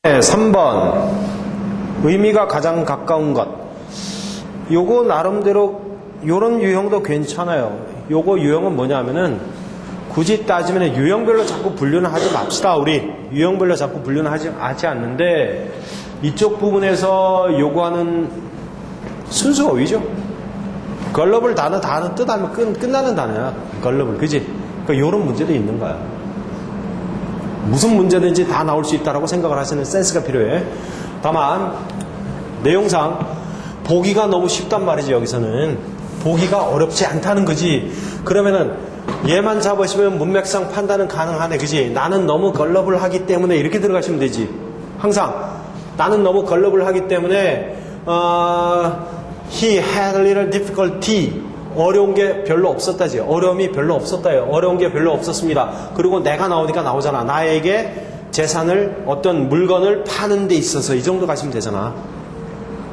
네, 3번 의미가 가장 가까운 것. 요거 나름대로 요런 유형도 괜찮아요. 요거 유형은 뭐냐면은 굳이 따지면 유형별로 자꾸 분류는 하지 맙시다. 우리 유형별로 자꾸 분류는 하지 않는데 이쪽 부분에서 요구하는 순수 어휘죠. 걸러블 단어 뜻하면 끝나는 단어야. 걸러블, 그지? 그러니까 요런 문제도 있는 거야. 무슨 문제든지 다 나올 수 있다라고 생각을 하시는 센스가 필요해. 다만 내용상 보기가 너무 쉽단 말이지. 여기서는 보기가 어렵지 않다는 거지. 그러면은 얘만 잡으시면 문맥상 판단은 가능하네, 그지? 나는 너무 걸러블하기 때문에 이렇게 들어가시면 되지. 항상 나는 너무 걸러블하기 때문에 he had a little difficulty. 어려운 게 별로 없었다지. 어려움이 별로 없었다요. 어려운 게 별로 없었습니다. 그리고 내가 나오니까 나오잖아. 나에게 재산을, 어떤 물건을 파는 데 있어서 이 정도 가시면 되잖아.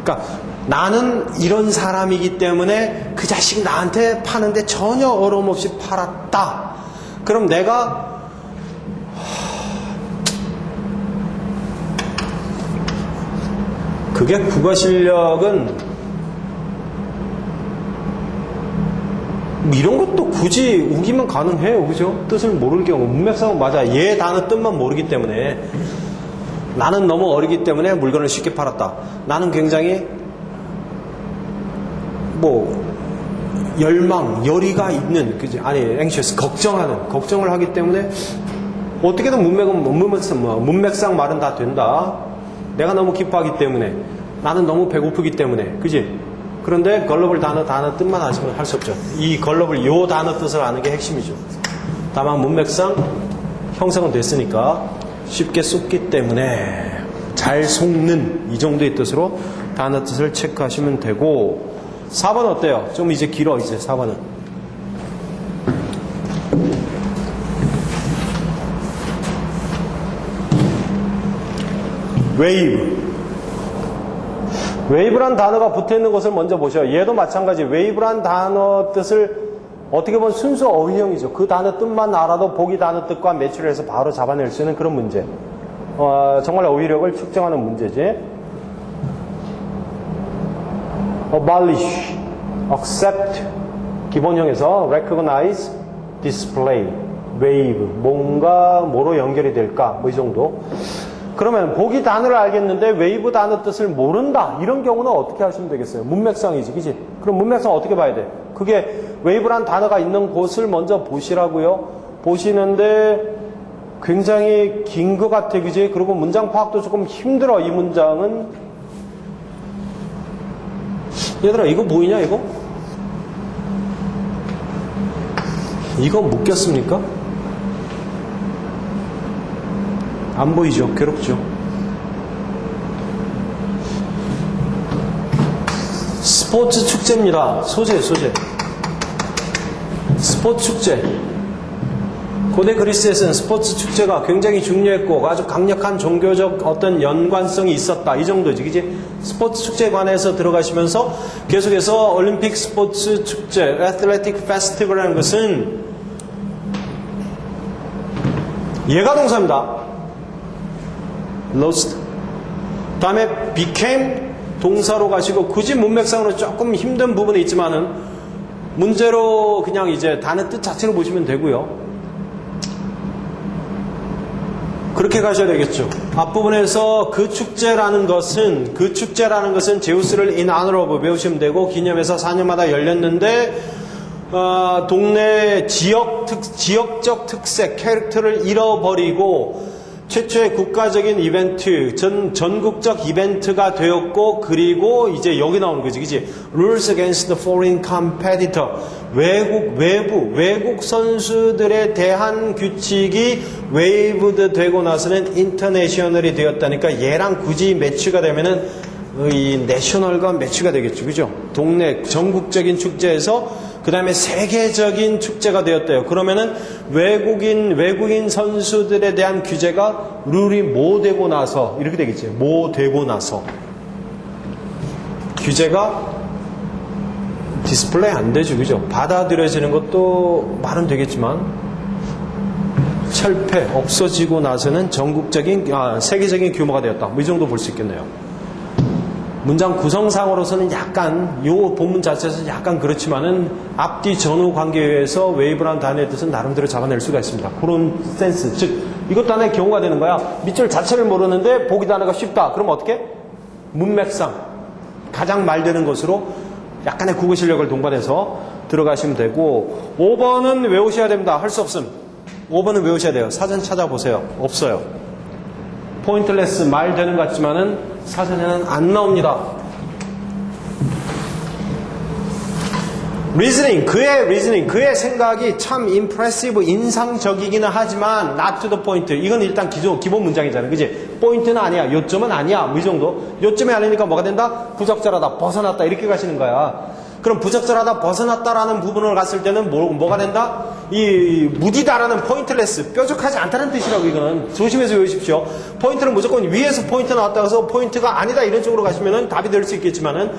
그러니까 나는 이런 사람이기 때문에 그 자식 나한테 파는데 전혀 어려움 없이 팔았다. 그럼 내가 그게 국어 실력은 이런 것도 굳이 우기면 가능해요. 그죠? 뜻을 모를 경우. 문맥상은 맞아. 얘 단어 뜻만 모르기 때문에. 나는 너무 어리기 때문에 물건을 쉽게 팔았다. 나는 굉장히 열의가 있는, 그지? 아니, anxious, 걱정을 하기 때문에 어떻게든 문맥상 말은 다 된다. 내가 너무 기뻐하기 때문에. 나는 너무 배고프기 때문에. 그지? 그런데 걸러블 단어 뜻만 아시면 할 수 없죠. 이 걸러블 요 단어 뜻을 아는 게 핵심이죠. 다만 문맥상 형성은 됐으니까 쉽게 쏟기 때문에 잘 속는 이 정도의 뜻으로 단어 뜻을 체크하시면 되고. 4번 어때요? 좀 이제 길어. 이제 4번은 웨이브란 단어가 붙어있는 것을 먼저 보셔요. 얘도 마찬가지. 웨이브란 단어 뜻을 어떻게 보면 순수 어휘형이죠. 그 단어 뜻만 알아도 보기 단어 뜻과 매치를 해서 바로 잡아낼 수 있는 그런 문제. 정말 어휘력을 측정하는 문제지. abolish, accept, 기본형에서 recognize, display, wave, 뭔가 뭐로 연결이 될까, 이 정도. 그러면 보기 단어를 알겠는데 웨이브 단어 뜻을 모른다. 이런 경우는 어떻게 하시면 되겠어요? 문맥상이지, 그지? 그럼 문맥상 어떻게 봐야 돼? 그게 웨이브란 단어가 있는 곳을 먼저 보시라고요. 보시는데 굉장히 긴 것 같아, 그지? 그리고 문장 파악도 조금 힘들어. 이 문장은 얘들아, 이거 보이냐, 이거? 이거 묶였습니까? 안 보이죠? 괴롭죠? 스포츠 축제입니다. 소재. 스포츠 축제. 고대 그리스에서는 스포츠 축제가 굉장히 중요했고 아주 강력한 종교적 어떤 연관성이 있었다. 이 정도지, 그지? 스포츠 축제에 관해서 들어가시면서 계속해서 올림픽 스포츠 축제, athletic festival이라는 것은 얘가 동사입니다. lost. 다음에 became 동사로 가시고 굳이 문맥상으로 조금 힘든 부분이 있지만은 문제로 그냥 이제 단어 뜻 자체로 보시면 되고요. 그렇게 가셔야 되겠죠. 앞부분에서 그 축제라는 것은 제우스를 in honor of 배우시면 되고, 기념해서 4년마다 열렸는데 동네 지역적 특색, 캐릭터를 잃어버리고 최초의 국가적인 이벤트, 전국적 이벤트가 되었고, 그리고 이제 여기 나오는 거지, 그지? Rules against the foreign competitor. 외국 선수들에 대한 규칙이 waived 되고 나서는 international이 되었다니까 얘랑 굳이 매치가 되면은 이 내셔널과 매치가 되겠죠, 그죠? 동네 전국적인 축제에서 그 다음에 세계적인 축제가 되었대요. 그러면은 외국인 선수들에 대한 규제가 룰이 뭐 되고 나서 이렇게 되겠지. 뭐 되고 나서 규제가 디스플레이 안 되죠, 그죠? 받아들여지는 것도 말은 되겠지만 철폐, 없어지고 나서는 세계적인 규모가 되었다. 뭐 이 정도 볼 수 있겠네요. 문장 구성상으로서는 약간 요 본문 자체에서 약간 그렇지만은 앞뒤 전후 관계에 의해서 웨이브라는 단어의 뜻은 나름대로 잡아낼 수가 있습니다. 그런 센스, 즉 이것도 하나의 경우가 되는 거야. 밑줄 자체를 모르는데 보기 단어가 쉽다. 그럼 어떻게? 문맥상 가장 말되는 것으로 약간의 국어 실력을 동반해서 들어가시면 되고 5번은 외우셔야 됩니다. 할 수 없음. 5번은 외우셔야 돼요. 사전 찾아보세요. 없어요. 포인트레스 말 되는 것 같지만은 사전에는 안 나옵니다. 리즈닝, 그의 생각이 참 임프레시브, 인상적이기는 하지만 not to the point. 이건 일단 기본 문장이잖아요. 그지? 포인트는 아니야. 요점은 아니야. 뭐 이 정도. 요점이 아니니까 뭐가 된다? 부적절하다, 벗어났다. 이렇게 가시는 거야. 그럼 부적절하다, 벗어났다라는 부분을 갔을 때는 뭐가 된다? 이 무디다라는 포인트레스, 뾰족하지 않다는 뜻이라고 이거는. 조심해서 외우십시오. 포인트는 무조건 위에서 포인트 나왔다고 해서 포인트가 아니다 이런 쪽으로 가시면은 답이 될 수 있겠지만은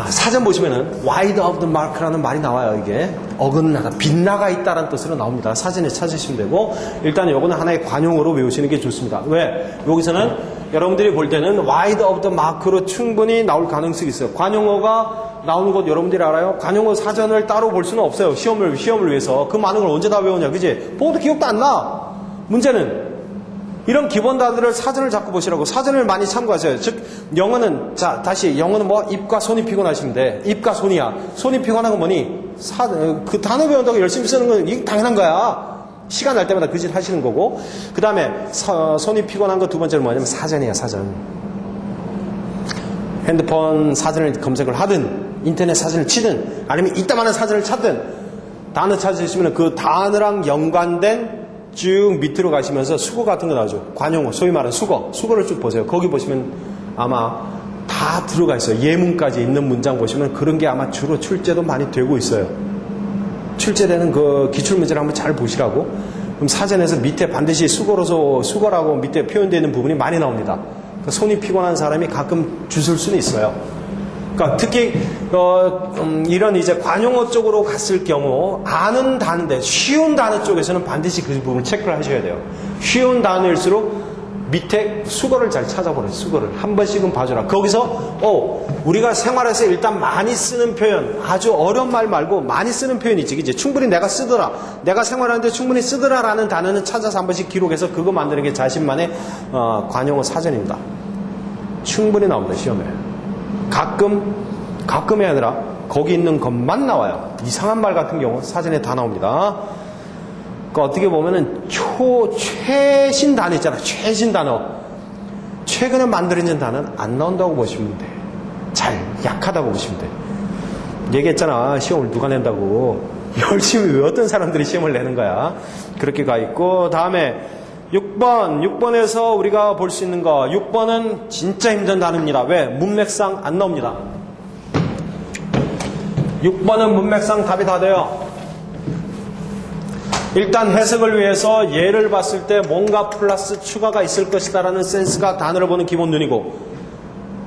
사전 보시면은 wide of the mark라는 말이 나와요. 이게 어긋나다, 빗나가 있다라는 뜻으로 나옵니다. 사전에 찾으시면 되고 일단 요거는 하나의 관용어로 외우시는 게 좋습니다. 왜? 여기서는 여러분들이 볼 때는 wide of the mark로 충분히 나올 가능성이 있어요. 관용어가 나오는 것 여러분들이 알아요? 관용어 사전을 따로 볼 수는 없어요. 시험을 위해서. 그 많은 걸 언제 다 외우냐, 그지? 보고도 기억도 안 나. 문제는 이런 기본 단어를 사전을 자꾸 보시라고. 사전을 많이 참고하세요. 즉 영어는 영어는 뭐 입과 손이 피곤하시면 돼. 입과 손이야. 손이 피곤한 건 뭐니? 그 단어 배운다고 열심히 쓰는 건 이게 당연한 거야. 시간 날 때마다 그 짓 하시는 거고. 그 다음에 손이 피곤한 거 두 번째는 뭐냐면 사전이야. 사전. 핸드폰 사전을 검색을 하든 인터넷 사전을 치든 아니면 이따만한 사전을 찾든 단어 찾으시면 그 단어랑 연관된 쭉 밑으로 가시면서 수거 같은 거 나오죠. 관용어, 소위 말하는 수거를 쭉 보세요. 거기 보시면 아마 다 들어가 있어요. 예문까지 있는 문장 보시면 그런 게 아마 주로 출제도 많이 되고 있어요. 출제되는 그 기출문제를 한번 잘 보시라고. 그럼 사전에서 밑에 반드시 수거라고 밑에 표현되어 있는 부분이 많이 나옵니다. 그러니까 손이 피곤한 사람이 가끔 주술 수는 있어요. 그러니까 특히 이런 이제 관용어 쪽으로 갔을 경우 아는 단어인데 쉬운 단어 쪽에서는 반드시 그 부분을 체크를 하셔야 돼요. 쉬운 단어일수록 밑에 수거를 잘 찾아보라. 수거를 한 번씩은 봐줘라. 거기서 우리가 생활에서 일단 많이 쓰는 표현, 아주 어려운 말 말고 많이 쓰는 표현이 있지, 그치? 충분히 내가 쓰더라, 내가 생활하는데 충분히 쓰더라라는 단어는 찾아서 한 번씩 기록해서 그거 만드는 게 자신만의 관용어 사전입니다. 충분히 나옵니다, 시험에. 가끔이 아니라 거기 있는 것만 나와요. 이상한 말 같은 경우 사전에 다 나옵니다. 그러니까 어떻게 보면은 최신 단어 있잖아. 최신 단어. 최근에 만들어진 단어는 안 나온다고 보시면 돼. 약하다고 보시면 돼. 얘기했잖아. 시험을 누가 낸다고. 열심히 외웠던 사람들이 시험을 내는 거야. 그렇게 가 있고, 다음에 6번에서 우리가 볼 수 있는 거. 6번은 진짜 힘든 단어입니다. 왜? 문맥상 안 나옵니다. 6번은 문맥상 답이 다 돼요. 일단 해석을 위해서 예를 봤을 때 뭔가 플러스 추가가 있을 것이다 라는 센스가 단어를 보는 기본 눈이고,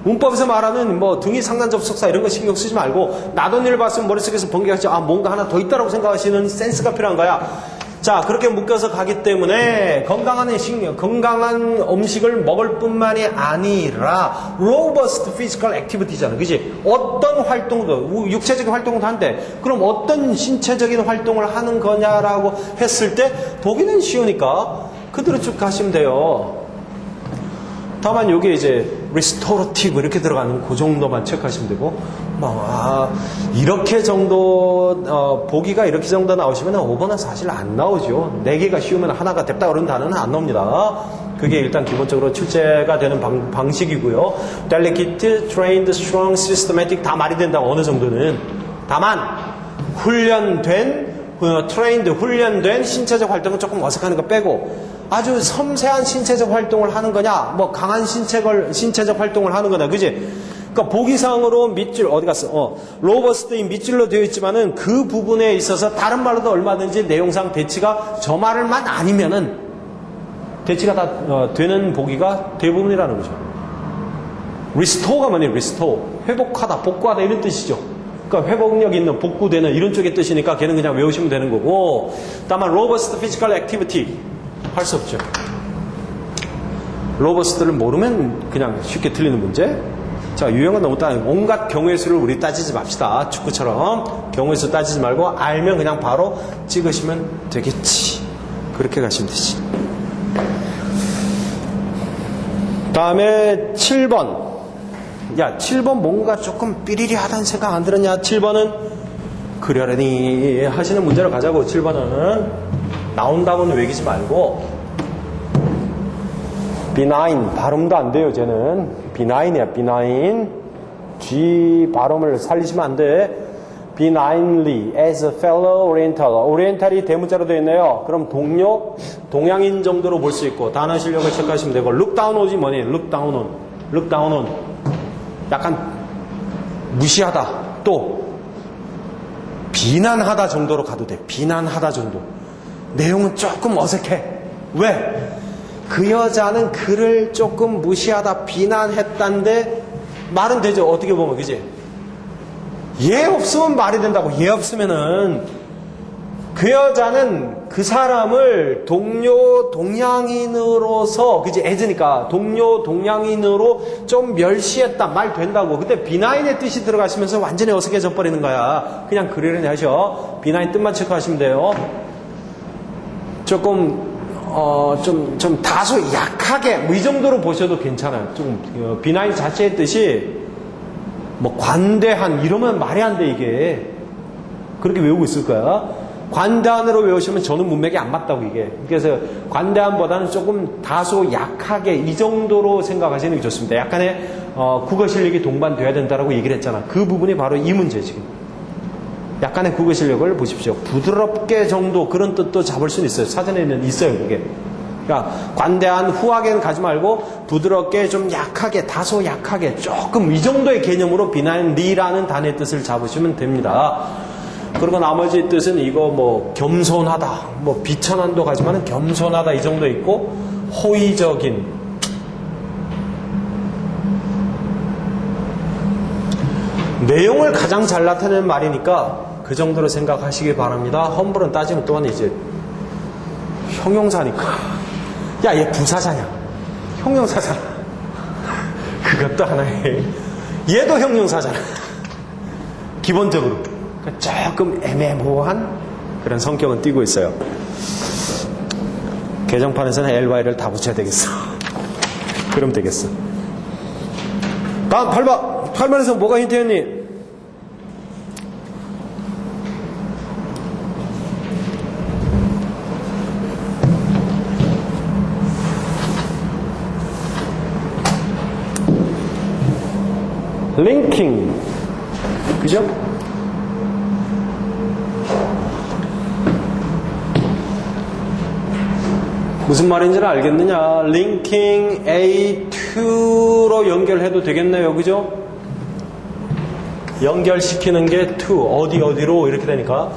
문법에서 말하는 뭐 등위 상단 접속사 이런 거 신경 쓰지 말고 나돈일을 봤으면 머릿속에서 번개가 치 뭔가 하나 더 있다라고 생각하시는 센스가 필요한 거야. 자, 그렇게 묶여서 가기 때문에 건강한 음식을 먹을 뿐만이 아니라 robust physical activity잖아. 그치? 어떤 활동도, 육체적인 활동도 한대. 그럼 어떤 신체적인 활동을 하는 거냐라고 했을 때 보기는 쉬우니까 그대로 쭉 가시면 돼요. 다만 여기 이제 restorative 이렇게 들어가는 그 정도만 체크하시면 되고, 이렇게 정도 보기가 이렇게 정도 나오시면 5번은 사실 안 나오죠. 4개가 쉬우면 하나가 됐다 그런 단어는 안 나옵니다. 그게 일단 기본적으로 출제가 되는 방식이고요. delicate, trained, strong, systematic 다 말이 된다고 어느 정도는. 다만 훈련된 신체적 활동은 조금 어색한 거 빼고 아주 섬세한 신체적 활동을 하는 거냐, 뭐 강한 신체적 활동을 하는 거냐, 그지? 그러니까 보기상으로 밑줄 어디 갔어? 로버스트인 밑줄로 되어 있지만은 그 부분에 있어서 다른 말로도 얼마든지 내용상 대치가 저 말만 아니면은 대치가 다 되는 보기가 대부분이라는 거죠. 리스토어가 뭐니? 리스토어 회복하다, 복구하다 이런 뜻이죠. 그러니까 회복력 있는, 복구되는 이런 쪽의 뜻이니까 걔는 그냥 외우시면 되는 거고. 다만 robust physical activity 할 수 없죠. robust를 모르면 그냥 쉽게 틀리는 문제. 자, 유형은 너무 온갖 경우의 수를 우리 따지지 맙시다. 축구처럼 경우의 수 따지지 말고 알면 그냥 바로 찍으시면 되겠지. 그렇게 가시면 되지. 다음에 7번. 야, 7번 뭔가 조금 삐리리하다는 생각 안 들었냐? 7번은 그러려니 하시는 문제로 가자고. 7번은 나온다고는 외기지 말고 benign 발음도 안 돼요. 쟤는 benign이야. benign G 발음을 살리시면 안 돼. benignly as a fellow oriental. oriental이 대문자로 되어 있네요. 그럼 동료, 동양인 정도로 볼 수 있고 단어 실력을 체크하시면 되고 look down on이 뭐니? look down on. look down on. 약간 무시하다. 또 비난하다 정도로 가도 돼. 비난하다 정도. 내용은 조금 어색해. 왜? 그 여자는 그를 조금 무시하다, 비난했단데 말은 되죠. 어떻게 보면, 그지? 얘 없으면 말이 된다고. 얘 없으면은 그 여자는 그 사람을 동료 동양인으로서, 그지? 애즈니까 동료 동양인으로 좀 멸시했다, 말 된다고. 근데 비나인의 뜻이 들어가시면서 완전히 어색해져 버리는 거야. 그냥 그러려니 하셔. 비나인 뜻만 체크하시면 돼요. 조금 좀 다소 약하게 뭐 이 정도로 보셔도 괜찮아요. 좀 비나인 자체의 뜻이 뭐 관대한 이러면 말이 안 돼. 이게 그렇게 외우고 있을 거야. 관대한으로 외우시면 저는 문맥이 안 맞다고. 이게 그래서 관대한보다는 조금 다소 약하게 이 정도로 생각하시는 게 좋습니다. 약간의 국어 실력이 동반돼야 된다라고 얘기를 했잖아. 그 부분이 바로 이 문제. 지금 약간의 국어 실력을 보십시오. 부드럽게 정도 그런 뜻도 잡을 수는 있어요. 사전에는 있어요. 그게. 그러니까 관대한 후하게는 가지 말고 부드럽게 좀 약하게, 다소 약하게 조금 이 정도의 개념으로 비난리라는 단어의 뜻을 잡으시면 됩니다. 그리고 나머지 뜻은 이거 뭐 겸손하다, 뭐 비천한도 가지만은 겸손하다 이 정도 있고 호의적인. 내용을 가장 잘 나타내는 말이니까 그 정도로 생각하시기 바랍니다. 험불은 따지면 또한 이제 형용사니까. 야, 얘 부사자냐? 형용사잖아. 그것도 하나의. 얘도 형용사잖아. 기본적으로. 조금 애매모호한 그런 성격은 띠고 있어요. 개정판에서는 LY를 다 붙여야 되겠어. 그럼 되겠어. 다음 8번. 8번에서 뭐가 힌트였니? 링킹. 그죠? 무슨 말인지는 알겠느냐? 링킹 A2로 연결해도 되겠네요. 그죠? 연결시키는 게 to, 어디로 이렇게 되니까.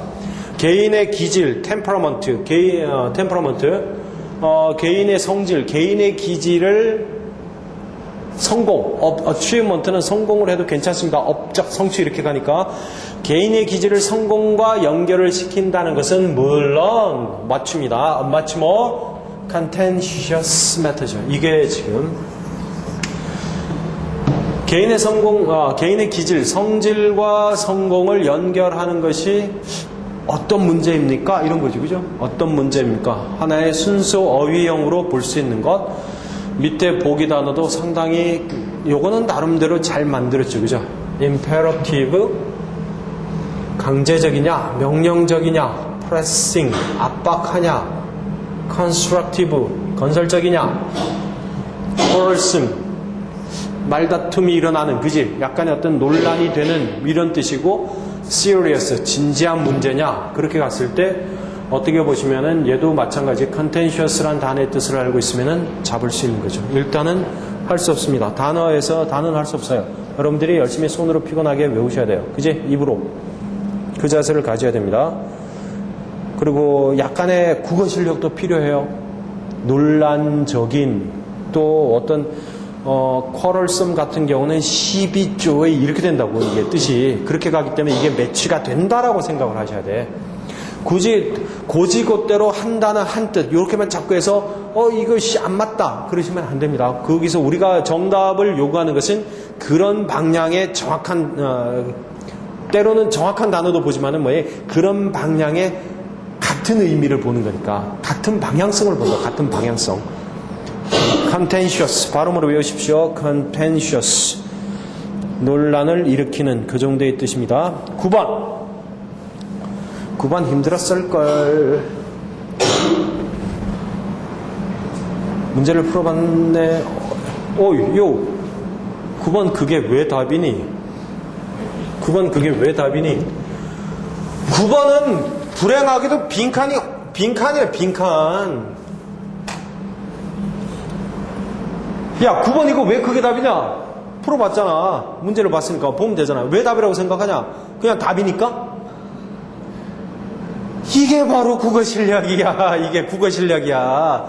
개인의 기질, 템퍼러먼트, 개인의 성질, 개인의 기질을 성공, achievement는 성공을 해도 괜찮습니다. 업적, 성취 이렇게 가니까 개인의 기질을 성공과 연결을 시킨다는 것은 물론 맞춤이다. 맞춤어 contentious matter죠. 이게 지금 개인의 개인의 기질, 성질과 성공을 연결하는 것이 어떤 문제입니까? 이런 거죠, 그죠? 어떤 문제입니까? 하나의 순수 어휘형으로 볼 수 있는 것. 밑에 보기 단어도 상당히 요거는 나름대로 잘 만들었죠, 그죠? imperative 강제적이냐, 명령적이냐, pressing 압박하냐, constructive 건설적이냐, coercive 말다툼이 일어나는, 그지? 약간의 어떤 논란이 되는 이런 뜻이고, serious 진지한 문제냐, 그렇게 갔을 때 어떻게 보시면은 얘도 마찬가지 contentious란 단어의 뜻을 알고 있으면은 잡을 수 있는 거죠. 일단은 할 수 없습니다. 단어는 할 수 없어요. 여러분들이 열심히 손으로 피곤하게 외우셔야 돼요. 그지? 입으로. 그 자세를 가져야 됩니다. 그리고 약간의 국어 실력도 필요해요. 논란적인 또 어떤 quarrelsome 같은 경우는 12조의 이렇게 된다고 이게 뜻이 그렇게 가기 때문에 이게 매치가 된다라고 생각을 하셔야 돼. 굳이 고지고대로 한다는 한 뜻 이렇게만 자꾸 해서 이것이 안 맞다 그러시면 안 됩니다. 거기서 우리가 정답을 요구하는 것은 그런 방향의 정확한 때로는 정확한 단어도 보지만은 그런 방향의 같은 의미를 보는 거니까 같은 방향성을 본다. 같은 방향성. contentious 발음으로 외우십시오. contentious 논란을 일으키는 그 정도의 뜻입니다. 9번 힘들었을걸. 문제를 풀어봤네. 9번 그게 왜 답이니? 9번은 불행하게도 빈칸이에요, 빈칸. 야, 9번 이거 왜 그게 답이냐? 풀어봤잖아. 문제를 봤으니까 보면 되잖아. 왜 답이라고 생각하냐? 그냥 답이니까? 이게 바로 국어 실력이야. 이게 국어 실력이야.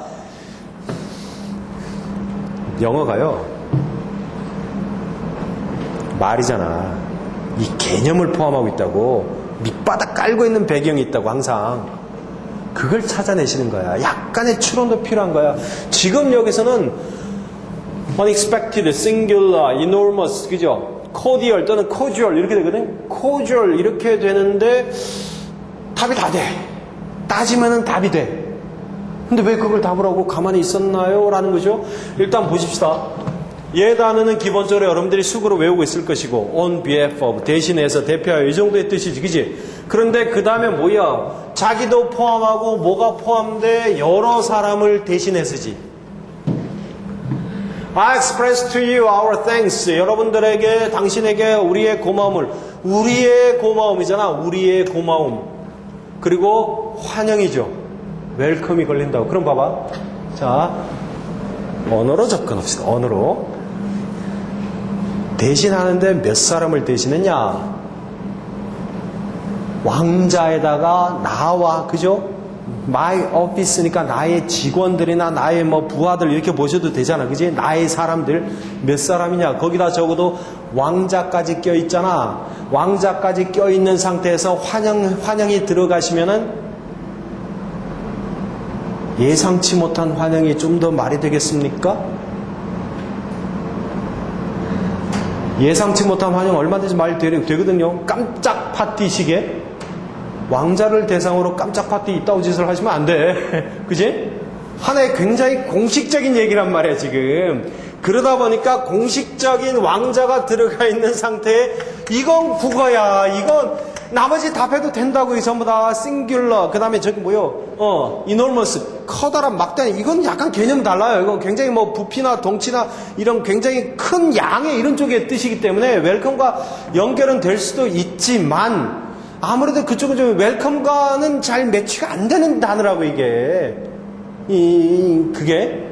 영어가요. 말이잖아. 이 개념을 포함하고 있다고. 밑바닥 깔고 있는 배경이 있다고 항상. 그걸 찾아내시는 거야. 약간의 추론도 필요한 거야. 지금 여기서는 unexpected, singular, enormous, 그죠? cordial 또는 cordial 이렇게 되거든. cordial 이렇게 되는데 답이 다 돼. 따지면은 답이 돼. 근데 왜 그걸 답을 하고 가만히 있었나요? 라는 거죠. 일단 보십시다. 얘 단어는 기본적으로 여러분들이 숙으로 외우고 있을 것이고 on behalf of, 대신해서, 대표하여 이 정도의 뜻이지, 그지? 그런데 그 다음에 뭐야? 자기도 포함하고 뭐가 포함돼? 여러 사람을 대신해서지. I express to you our thanks. 여러분들에게, 당신에게 우리의 고마움을, 우리의 고마움이잖아. 우리의 고마움. 그리고 환영이죠. 웰컴이 걸린다고. 그럼 봐봐. 자, 언어로 접근합시다. 언어로. 대신하는데 몇 사람을 대신했냐? 왕자에다가 나와, 그죠? my office니까 나의 직원들이나 나의 부하들 이렇게 보셔도 되잖아. 그지? 나의 사람들 몇 사람이냐? 거기다 적어도 왕자까지 껴있잖아. 왕자까지 껴있는 상태에서 환영이 들어가시면은 예상치 못한 환영이 좀 더 말이 되겠습니까? 예상치 못한 환영 얼마든지 말이 되거든요. 깜짝 파티식에 왕자를 대상으로 깜짝 파티 이따오 짓을 하시면 안 돼. 그지? 하나의 굉장히 공식적인 얘기란 말이야, 지금. 그러다 보니까 공식적인 왕자가 들어가 있는 상태에 이건 국어야. 이건 나머지 답해도 된다고. 이 전부 다 singular. 그 다음에 저기 enormous. 커다란 막대한. 이건 약간 개념 달라요. 이건 굉장히 부피나 덩치나 이런 굉장히 큰 양의 이런 쪽의 뜻이기 때문에 웰컴과 연결은 될 수도 있지만 아무래도 그쪽은 좀 웰컴과는 잘 매치가 안 되는 단어라고 이게. 그게.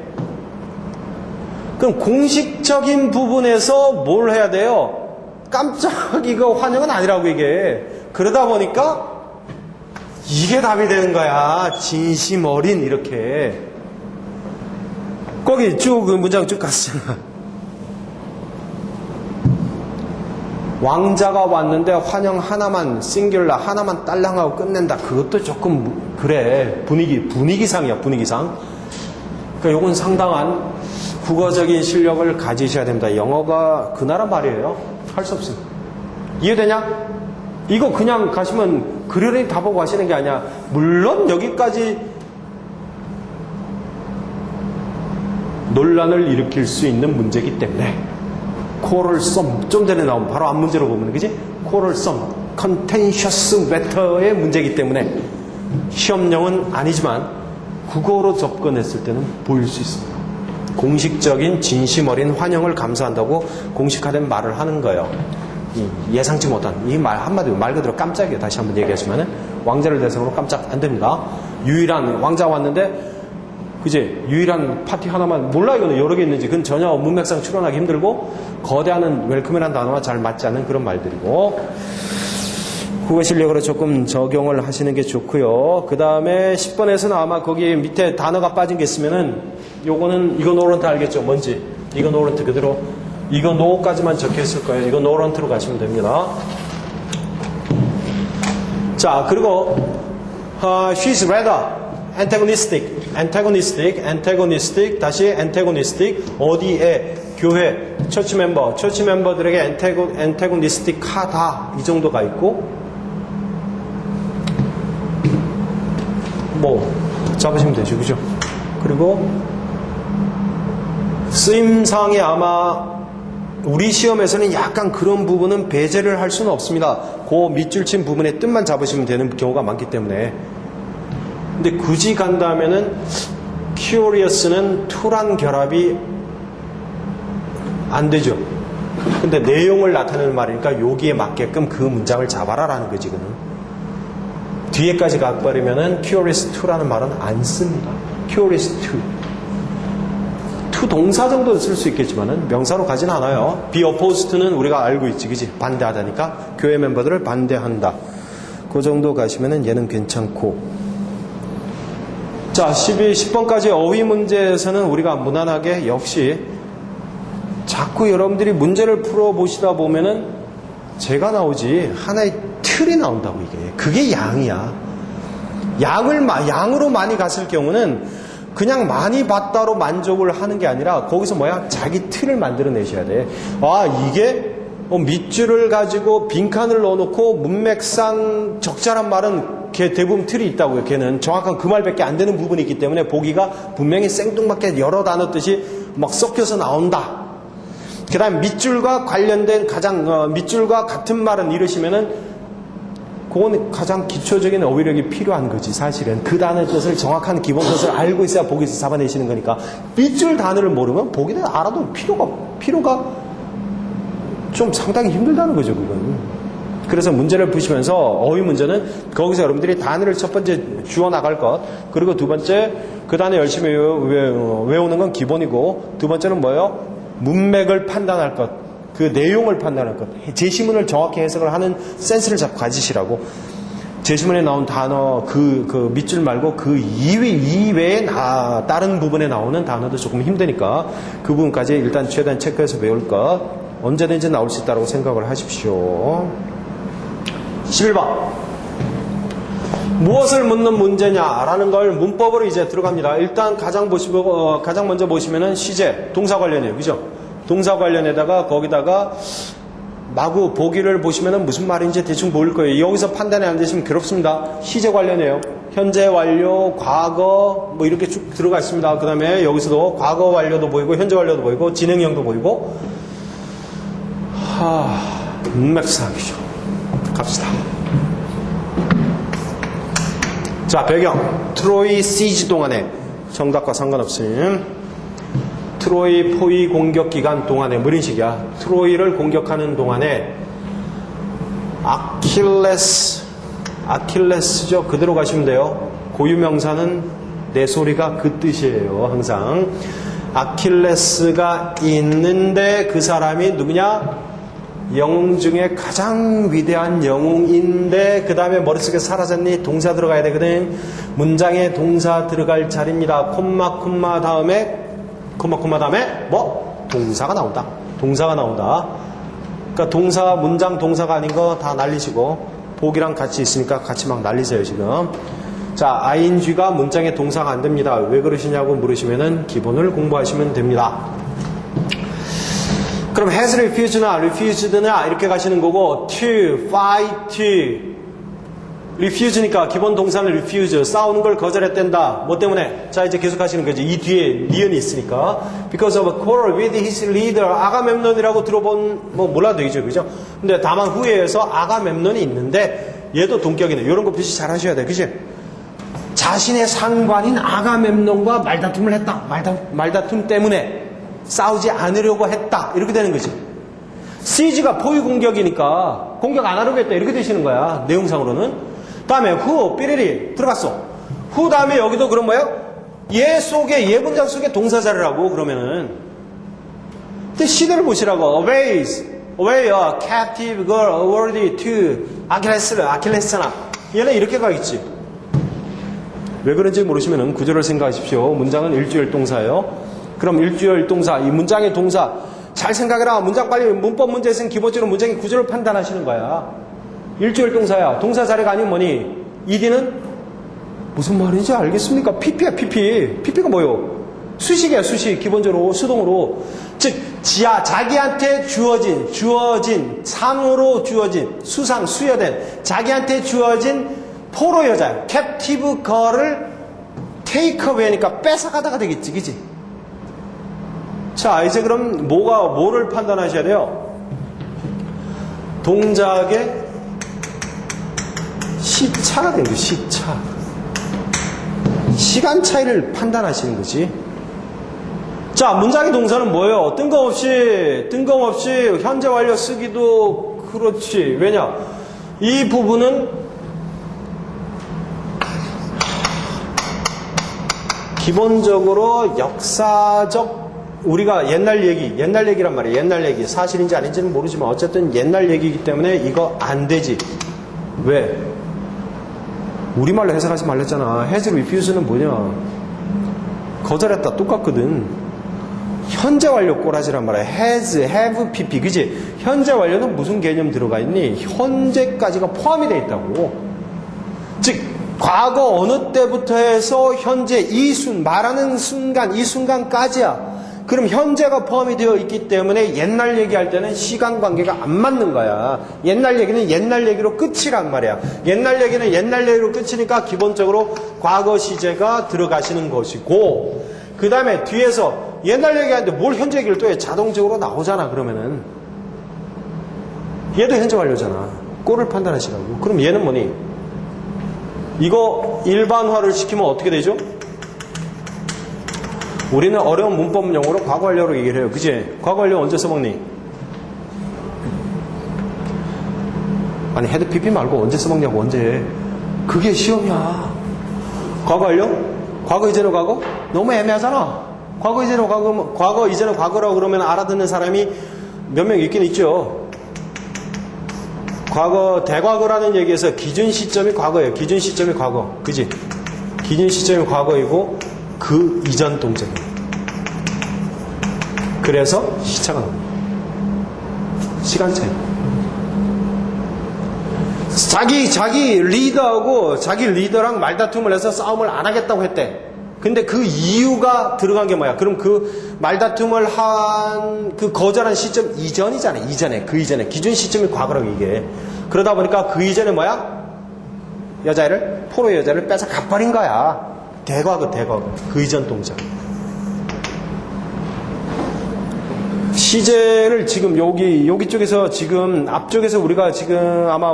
그럼 공식적인 부분에서 뭘 해야 돼요? 깜짝 이거 환영은 아니라고 이게. 그러다 보니까 이게 답이 되는 거야. 진심 어린 이렇게. 거기 쭉 그 문장 쭉 갔잖아. 왕자가 왔는데 환영 하나만 싱귤라 하나만 딸랑하고 끝낸다. 그것도 조금 그래. 분위기상이야. 분위기상. 그러니까 요건 상당한 국어적인 실력을 가지셔야 됩니다. 영어가 그 나라 말이에요. 할 수 없습니다. 이해되냐? 이거 그냥 가시면 그러려니 다 보고 가시는 게 아니야. 물론 여기까지 논란을 일으킬 수 있는 문제이기 때문에 quarrelsome 좀 전에 나온 바로 앞 문제로 보면 그지? quarrelsome, contentious matter의 문제이기 때문에 시험용은 아니지만 국어로 접근했을 때는 보일 수 있습니다. 공식적인 진심 어린 환영을 감사한다고 공식화된 말을 하는 거예요. 예상치 못한 이 말 한마디로 말 그대로 깜짝이에요. 다시 한번 얘기하지만은 왕자를 대상으로 깜짝 안 됩니다. 유일한 왕자 왔는데 그지? 유일한 파티 하나만 몰라. 이거는 여러 개 있는지 그건 전혀 문맥상 추론하기 힘들고 거대한 웰컴이라는 단어와 잘 맞지 않는 그런 말들이고 국어 실력으로 조금 적용을 하시는 게 좋고요. 그 다음에 10번에서는 아마 거기 밑에 단어가 빠진 게 있으면은 요거는 이거 노론 다 알겠죠? 뭔지 이거 노런트 그대로. 이거 노까지만 적혀 있을 거예요. 이거 노런트로 가시면 됩니다. 자, 그리고 she's rather antagonistic, 다시 antagonistic, 어디에? 교회, 처치 멤버들에게 antagonistic하다, 이 정도가 있고, 뭐 잡으시면 되죠, 그죠? 그리고 쓰임상에 아마 우리 시험에서는 약간 그런 부분은 배제를 할 수는 없습니다. 그 밑줄 친 부분의 뜻만 잡으시면 되는 경우가 많기 때문에. 근데 굳이 간다면은 curious는 to란 결합이 안 되죠. 근데 내용을 나타내는 말이니까 여기에 맞게끔 그 문장을 잡아라라는 거지, 그는. 뒤에까지 가버리면은 curious to라는 말은 안 씁니다. curious to. to 동사 정도 쓸 수 있겠지만은 명사로 가진 않아요. be opposed to는 우리가 알고 있지, 그지? 반대하다니까. 교회 멤버들을 반대한다. 그 정도 가시면은 얘는 괜찮고. 자, 10번까지 어휘 문제에서는 우리가 무난하게 역시 자꾸 여러분들이 문제를 풀어보시다 보면은 제가 나오지 하나의 틀이 나온다고 이게. 그게 양이야. 양으로 많이 갔을 경우는 그냥 많이 봤다로 만족을 하는 게 아니라 거기서 자기 틀을 만들어내셔야 돼. 아, 이게 밑줄을 가지고 빈칸을 넣어놓고 문맥상 적절한 말은 걔 대부분 틀이 있다고요. 걔는 정확한 그 말밖에 안 되는 부분이 있기 때문에 보기가 분명히 생뚱맞게 여러 단어 뜻이 막 섞여서 나온다. 그 다음 밑줄과 관련된 밑줄과 같은 말은 이러시면은 그건 가장 기초적인 어휘력이 필요한 거지, 사실은. 그 단어의 뜻을 정확한 기본 뜻을 알고 있어야 보기에서 잡아내시는 거니까. 밑줄 단어를 모르면 보기는 알아도 필요가 좀 상당히 힘들다는 거죠, 그건. 그래서 문제를 푸시면서 어휘 문제는 거기서 여러분들이 단어를 첫 번째 주워 나갈 것, 그리고 두 번째 그 단어 열심히 외우는 건 기본이고, 두 번째는 뭐예요? 문맥을 판단할 것. 그 내용을 판단할 것. 제시문을 정확히 해석을 하는 센스를 가지시라고. 제시문에 나온 단어 그 밑줄 말고 그 이외에 다른 부분에 나오는 단어도 조금 힘드니까 그 부분까지 일단 최대한 체크해서 외울 것. 언제든지 나올 수 있다고 생각을 하십시오. 11번. 무엇을 묻는 문제냐라는 걸 문법으로 이제 들어갑니다. 일단 가장 먼저 보시면은 시제, 동사 관련이에요. 그죠? 동사 관련에다가 거기다가 마구 보기를 보시면은 무슨 말인지 대충 모를 거예요. 여기서 판단이 안 되시면 괴롭습니다. 시제 관련이에요. 현재 완료, 과거 뭐 이렇게 쭉 들어가 있습니다. 그 다음에 여기서도 과거 완료도 보이고 현재 완료도 보이고 진행형도 보이고. 문맥상이죠. 갑시다. 자, 배경. 트로이 시즈 동안에 정답과 상관없음. 트로이 포위 공격 기간 동안에 뭐 이런 식이야. 트로이를 공격하는 동안에 아킬레스죠. 그대로 가시면 돼요. 고유명사는 내 소리가 그 뜻이에요. 항상 아킬레스가 있는데 그 사람이 누구냐? 영웅 중에 가장 위대한 영웅인데 그 다음에 머릿속에 사라졌니? 동사 들어가야 되거든. 문장에 동사 들어갈 자리입니다. 콤마 다음에 뭐? 동사가 나온다. 동사가 나온다. 그러니까 동사, 문장 동사가 아닌 거 다 날리시고 보기랑 같이 있으니까 같이 막 날리세요, 지금. 자, ing가 문장에 동사가 안 됩니다. 왜 그러시냐고 물으시면은 기본을 공부하시면 됩니다. 그럼 has refused나 refused나 이렇게 가시는 거고 to, fight, refuse니까 기본 동사는 refuse, 싸우는 걸 거절했댄다. 뭐 때문에? 자, 이제 계속 하시는 거지. 이 뒤에 니은이 있으니까. Because of a quarrel with his leader. 아가멤논이라고 들어본, 뭐 몰라도 되겠죠. 그죠? 근데 다만 후에서 아가멤논이 있는데 얘도 동격이네. 이런 거 표시 잘 하셔야 돼. 그지? 자신의 상관인 아가멤논과 말다툼을 했다. 말다툼 때문에 싸우지 않으려고 했다. 이렇게 되는 거지. 시즈가 포위 공격이니까 공격 안 하려고 했다. 이렇게 되시는 거야. 내용상으로는. 다음에 who, 삐리리 들어갔어. who 다음에 여기도 그런 뭐예요? 얘 속에, 얘 문장 속에 동사자리라고 그러면은. 근데 시대를 보시라고. away a captive girl awarded to 아킬레스잖아. 얘는 이렇게 가겠지. 왜 그런지 모르시면은 구조를 생각하십시오. 문장은 일주일 동사예요. 그럼 일주일 동사, 이 문장의 동사 잘 생각해라. 문장 빨리 문법 문제에서는 기본적으로 문장의 구조를 판단하시는 거야. 일주일 동사야. 동사 자리가 아니면 뭐니? ed는 무슨 말인지 알겠습니까? pp야, pp. pp가 뭐요? 수식이야, 수식. 기본적으로 수동으로. 즉 자기한테 주어진 상으로 주어진 수상 수여된 자기한테 주어진 포로 여자 captive girl을 take away니까 뺏어가다가 되겠지, 그지? 자, 이제 그럼 뭐를 판단하셔야 돼요? 동작의 시차가 되는 거예요. 시차. 시간 차이를 판단하시는 거지. 자, 문장의 동사는 뭐예요? 뜬금없이 현재 완료 쓰기도 그렇지. 왜냐? 이 부분은 기본적으로 역사적 우리가 옛날 얘기란 말이에요. 옛날 얘기. 사실인지 아닌지는 모르지만 어쨌든 옛날 얘기이기 때문에 이거 안 되지. 왜? 우리말로 해석하지 말랬잖아. has refused는 뭐냐? 거절했다. 똑같거든. 현재 완료 꼬라지란 말이야. has, have, pp. 그지? 현재 완료는 무슨 개념 들어가 있니? 현재까지가 포함이 돼 있다고. 즉, 과거 어느 때부터 해서 현재 말하는 순간, 이 순간까지야. 그럼 현재가 포함이 되어 있기 때문에 옛날 얘기할 때는 시간 관계가 안 맞는 거야. 옛날 얘기는 옛날 얘기로 끝이란 말이야. 옛날 얘기는 옛날 얘기로 끝이니까 기본적으로 과거 시제가 들어가시는 것이고, 그 다음에 뒤에서 옛날 얘기하는데 뭘 현재 얘기를 또 해? 자동적으로 나오잖아. 그러면은 얘도 현재 완료잖아. 꼴을 판단하시라고. 그럼 얘는 뭐니? 이거 일반화를 시키면 어떻게 되죠? 우리는 어려운 문법 용어로 과거 완료로 얘기를 해요. 그치? 과거 완료 언제 써먹니? 아니, 헤드 PP 말고 언제 써먹냐고, 언제. 그게 시험이야. 과거 완료? 과거 이전의 과거? 너무 애매하잖아. 과거 이전의 과거라고 그러면 알아듣는 사람이 몇 명 있긴 있죠. 과거, 대과거라는 얘기에서 기준 시점이 과거예요. 기준 시점이 과거. 그지? 기준 시점이 과거이고, 그 이전 동작이에요. 그래서 시차가 나옵니다. 시간 차이. 자기 리더랑 말다툼을 해서 싸움을 안 하겠다고 했대. 근데 그 이유가 들어간 게 뭐야? 그럼 그 말다툼을 한 그 거절한 시점 이전이잖아. 그 이전에 기준 시점이 과거라고 이게. 그러다 보니까 그 이전에 뭐야? 포로 여자를 뺏어 가버린 거야. 대과거. 그 이전 동작. 시제를 지금 여기 쪽에서 지금 앞쪽에서 우리가 지금 아마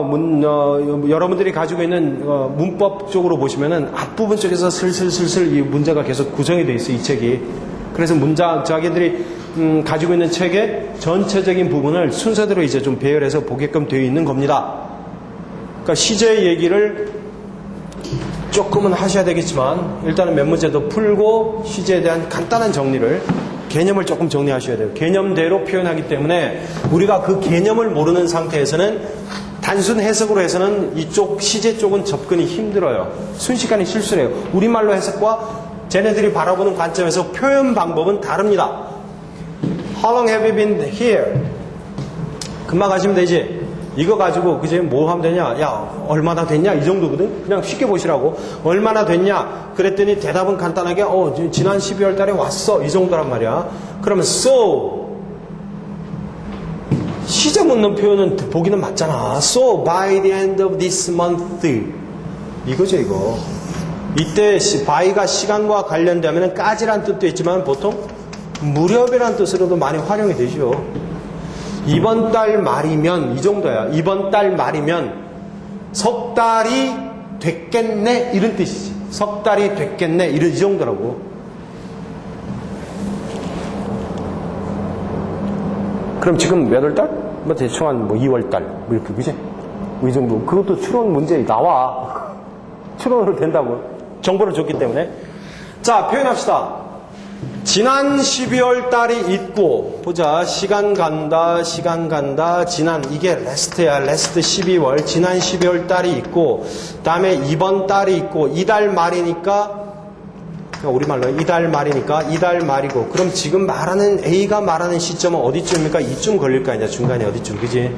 여러분들이 가지고 있는 문법 쪽으로 보시면은 앞부분 쪽에서 슬슬 이 문제가 계속 구성이 돼 있어, 이 책이. 그래서 자기들이 가지고 있는 책의 전체적인 부분을 순서대로 이제 좀 배열해서 보게끔 되어 있는 겁니다. 그러니까 시제 얘기를 조금은 하셔야 되겠지만 일단은 몇 문제 더 풀고 시제에 대한 간단한 정리를 개념을 조금 정리하셔야 돼요. 개념대로 표현하기 때문에 우리가 그 개념을 모르는 상태에서는 단순 해석으로 해서는 이쪽 시제 쪽은 접근이 힘들어요. 순식간에 실수를 해요. 우리말로 해석과 쟤네들이 바라보는 관점에서 표현 방법은 다릅니다. How long have you been here? 금방 가시면 되지. 이거 가지고 그제 뭐 하면 되냐? 야, 얼마나 됐냐? 이 정도거든. 그냥 쉽게 보시라고. 얼마나 됐냐? 그랬더니 대답은 간단하게 지난 12월 달에 왔어. 이 정도란 말이야. 그러면 so 시제 묻는 표현은 보기는 맞잖아. So by the end of this month 이거죠, 이거. 이때 by가 시간과 관련되면 까지란 뜻도 있지만 보통 무렵이란 뜻으로도 많이 활용이 되죠. 이번 달 말이면 이 정도야. 이번 달 말이면 석 달이 됐겠네 이런 뜻이지. 석 달이 됐겠네 이 정도라고. 그럼 지금 몇 월 달? 뭐 대충 한 2월 달 이렇게 그지? 이 정도. 그것도 추론 문제 나와. 추론으로 된다고. 정보를 줬기 때문에. 자, 표현합시다. 지난 12월 달이 있고, 보자. 시간 간다, 지난, 이게 레스트야. 레스트 12월. 지난 12월 달이 있고, 다음에 이번 달이 있고, 이달 말이니까 그러니까 우리말로 이달 말이니까 이달 말이고, 그럼 지금 말하는 A가 말하는 시점은 어디쯤입니까? 이쯤 걸릴 거 아니냐, 중간에 어디쯤, 그지?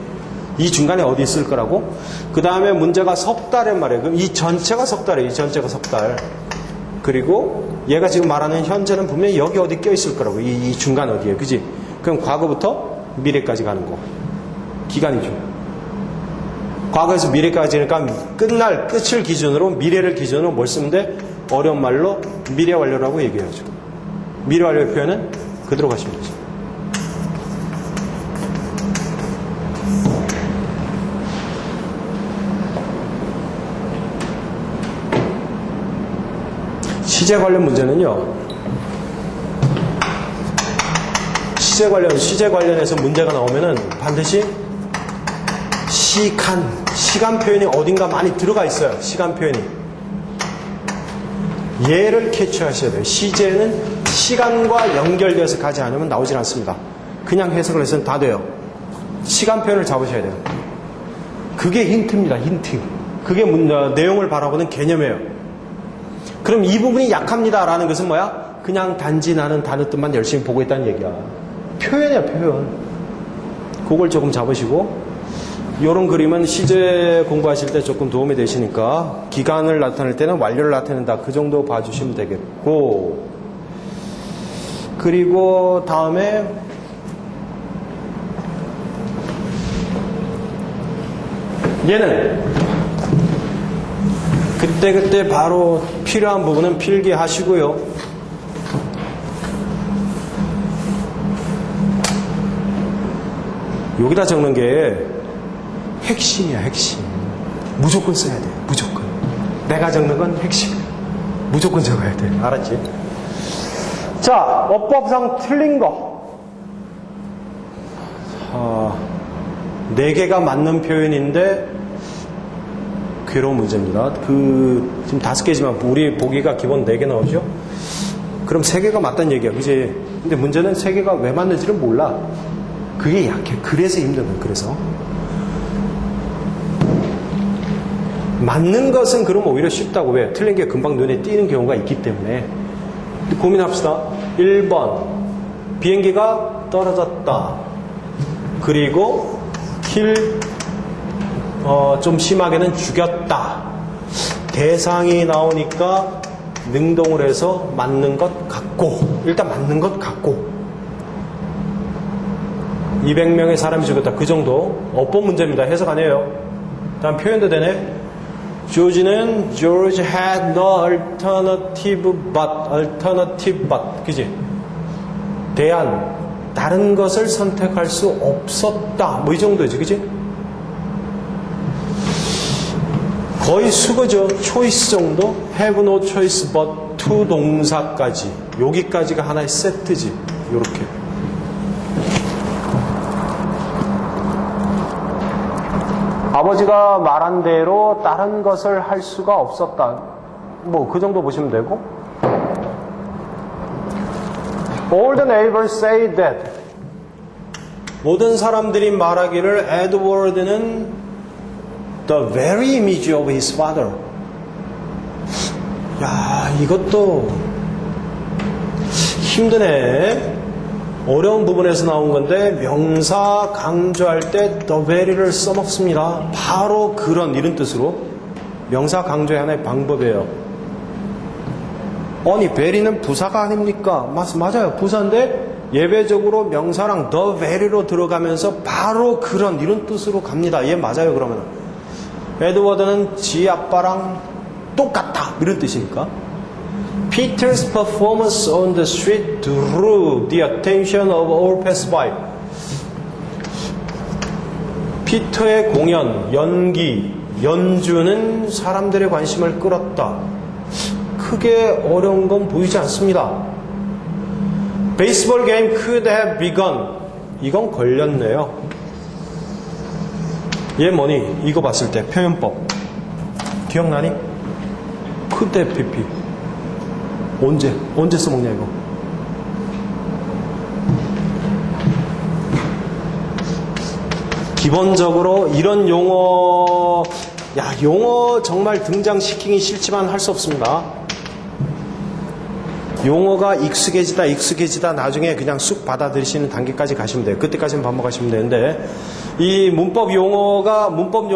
이 중간에 어디 있을 거라고? 그 다음에 문제가 석 달란 말이에요. 그럼 이 전체가 석 달이에요. 이 전체가 석 달. 그리고 얘가 지금 말하는 현재는 분명히 여기 어디 껴 있을 거라고. 이 중간 어디에, 그지? 그럼 과거부터 미래까지 가는 거. 기간이죠. 과거에서 미래까지니까 끝을 기준으로, 미래를 기준으로 뭘 쓰면 돼? 어려운 말로 미래 완료라고 얘기해야죠. 미래 완료의 표현은 그대로 가시면 되죠. 시제 관련 문제는요, 시제 관련해서 문제가 나오면은 반드시 시간 표현이 어딘가 많이 들어가 있어요. 시간 표현이. 얘를 캐치하셔야 돼요. 시제는 시간과 연결돼서 가지 않으면 나오질 않습니다. 그냥 해석을 해서는 다 돼요. 시간 표현을 잡으셔야 돼요. 그게 힌트입니다. 힌트. 그게 내용을 바라보는 개념이에요. 그럼 이 부분이 약합니다라는 것은 뭐야? 그냥 단지 나는 다른 뜻만 열심히 보고 있다는 얘기야. 표현이야, 표현. 그걸 조금 잡으시고, 이런 그림은 시제 공부하실 때 조금 도움이 되시니까 기간을 나타낼 때는 완료를 나타낸다. 그 정도 봐주시면 되겠고, 그리고 다음에 얘는 그때그때 바로 필요한 부분은 필기하시고요. 여기다 적는 게 핵심이야, 핵심. 무조건 써야 돼, 무조건. 내가 적는 건 핵심이야. 무조건 적어야 돼. 알았지? 자, 어법상 틀린 거. 4개가 맞는 표현인데 괴로운 문제입니다. 지금 5개지만 우리 보기가 기본 4개 나오죠? 그럼 3개가 맞다는 얘기야, 그지? 근데 문제는 3개가 왜 맞는지를 몰라. 그게 약해. 그래서 힘든 거야, 그래서. 맞는 것은 그럼 오히려 쉽다고. 왜? 틀린 게 금방 눈에 띄는 경우가 있기 때문에. 고민합시다. 1번. 비행기가 떨어졌다. 그리고 좀 심하게는 죽였다. 대상이 나오니까 능동을 해서 맞는 것 같고, 일단 맞는 것 같고, 200명의 사람이 죽였다. 그 정도. 어법 문제입니다. 해석 아니에요. 다음 표현도 되네. George had no alternative but. 그지? 다른 것을 선택할 수 없었다. 뭐 이 정도지, 그지? 거의 수거죠. choice 정도. have no choice but to 동사까지. 여기까지가 하나의 세트지. 요렇게. 아버지가 말한 대로 다른 것을 할 수가 없었다. 뭐 그 정도 보시면 되고. All the neighbors say that. 모든 사람들이 말하기를 에드워드는 the very image of his father. 야, 이것도 힘드네. 어려운 부분에서 나온 건데 명사 강조할 때 the very를 써먹습니다. 바로 그런 이런 뜻으로 명사 강조의 하나의 방법이에요. 아니 very는 부사가 아닙니까? 맞아요. 부사인데 예배적으로 명사랑 the very로 들어가면서 바로 그런 이런 뜻으로 갑니다. 얘 맞아요. 그러면 에드워드는 지 아빠랑 똑같다 이런 뜻이니까. Peter's performance on the street drew the attention of all passers-by. 피터의 공연, 연기, 연주는 사람들의 관심을 끌었다. 크게 어려운 건 보이지 않습니다. Baseball game could have begun. 이건 걸렸네요. 얘 뭐니? 이거 봤을 때 표현법 기억나니? could have pp. 언제 써먹냐 이거. 기본적으로 이런 용어 정말 등장시키기 싫지만 할 수 없습니다. 용어가 익숙해지다 나중에 그냥 쑥 받아들이시는 단계까지 가시면 돼요. 그때까지는 반복하시면 되는데 이 문법 용어가 문법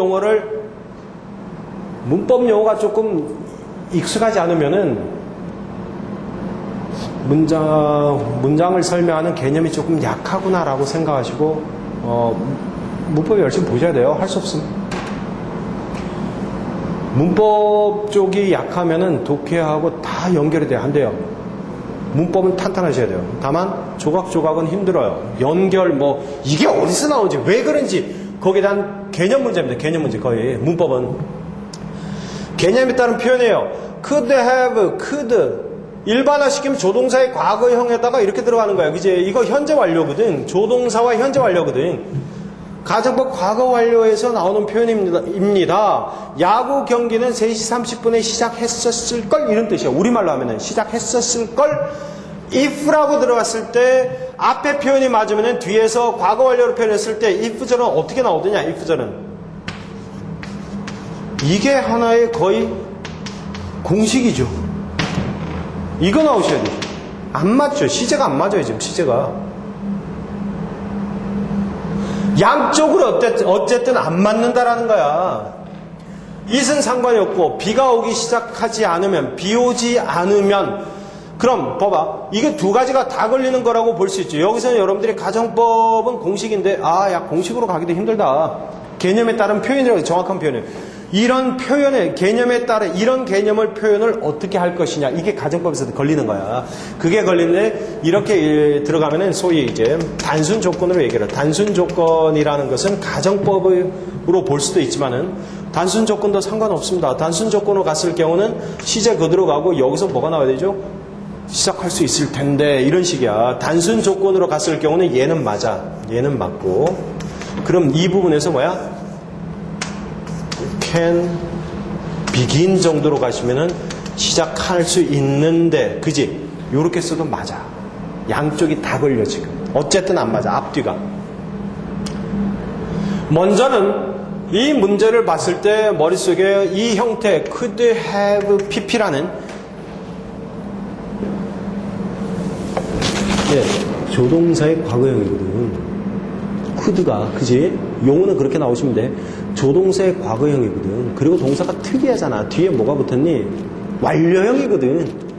용어가 조금 익숙하지 않으면은 문장을 설명하는 개념이 조금 약하구나라고 생각하시고 문법 열심히 보셔야 돼요. 할 수 없으면. 문법 쪽이 약하면은 독해하고 다 연결이 돼야 한대요. 문법은 탄탄하셔야 돼요. 다만 조각조각은 힘들어요. 연결 이게 어디서 나오는지 왜 그런지 거기에 대한 개념 문제입니다. 개념 문제 거의. 문법은 개념에 따른 표현이에요. could have, could 일반화시키면 조동사의 과거형에다가 이렇게 들어가는 거예요. 이제 이거 현재 완료거든. 조동사와 현재 완료거든. 가정법 과거 완료에서 나오는 표현입니다. 야구 경기는 3시 30분에 시작했었을걸 이런 뜻이에요. 우리말로 하면은 시작했었을걸 if라고 들어갔을 때 앞에 표현이 맞으면은 뒤에서 과거 완료로 표현했을 때 if절은 어떻게 나오느냐. if절은 이게 하나의 거의 공식이죠. 이거 나오셔야 돼요. 안 맞죠. 시제가 안 맞아요. 지금 시제가. 양쪽으로 어쨌든 안 맞는다라는 거야. it은 상관이 없고 비가 오기 시작하지 않으면 비 오지 않으면 그럼 봐봐. 이게 두 가지가 다 걸리는 거라고 볼 수 있죠. 여기서는 여러분들이 가정법은 공식인데 공식으로 가기도 힘들다. 개념에 따른 표현이라고 정확한 표현을. 이런 표현의 개념에 따라 이런 개념을 표현을 어떻게 할 것이냐. 이게 가정법에서도 걸리는 거야. 그게 걸리는데 이렇게 들어가면은 소위 이제 단순 조건으로 얘기를 해요. 단순 조건이라는 것은 가정법으로 볼 수도 있지만은 단순 조건도 상관없습니다. 단순 조건으로 갔을 경우는 시제 그대로 가고 여기서 뭐가 나와야 되죠? 시작할 수 있을 텐데 이런 식이야. 단순 조건으로 갔을 경우는 얘는 맞아. 얘는 맞고. 그럼 이 부분에서 뭐야? can begin 정도로 가시면은 시작할 수 있는데 그지? 요렇게 써도 맞아. 양쪽이 다 걸려 지금. 어쨌든 안 맞아. 앞뒤가. 먼저는 이 문제를 봤을 때 머릿속에 이 형태 could have pp라는 조동사의 과거형이거든. could가 그지? 용어는 그렇게 나오시면 돼. 조동사의 과거형이거든. 그리고 동사가 특이하잖아. 뒤에 뭐가 붙었니? 완료형이거든.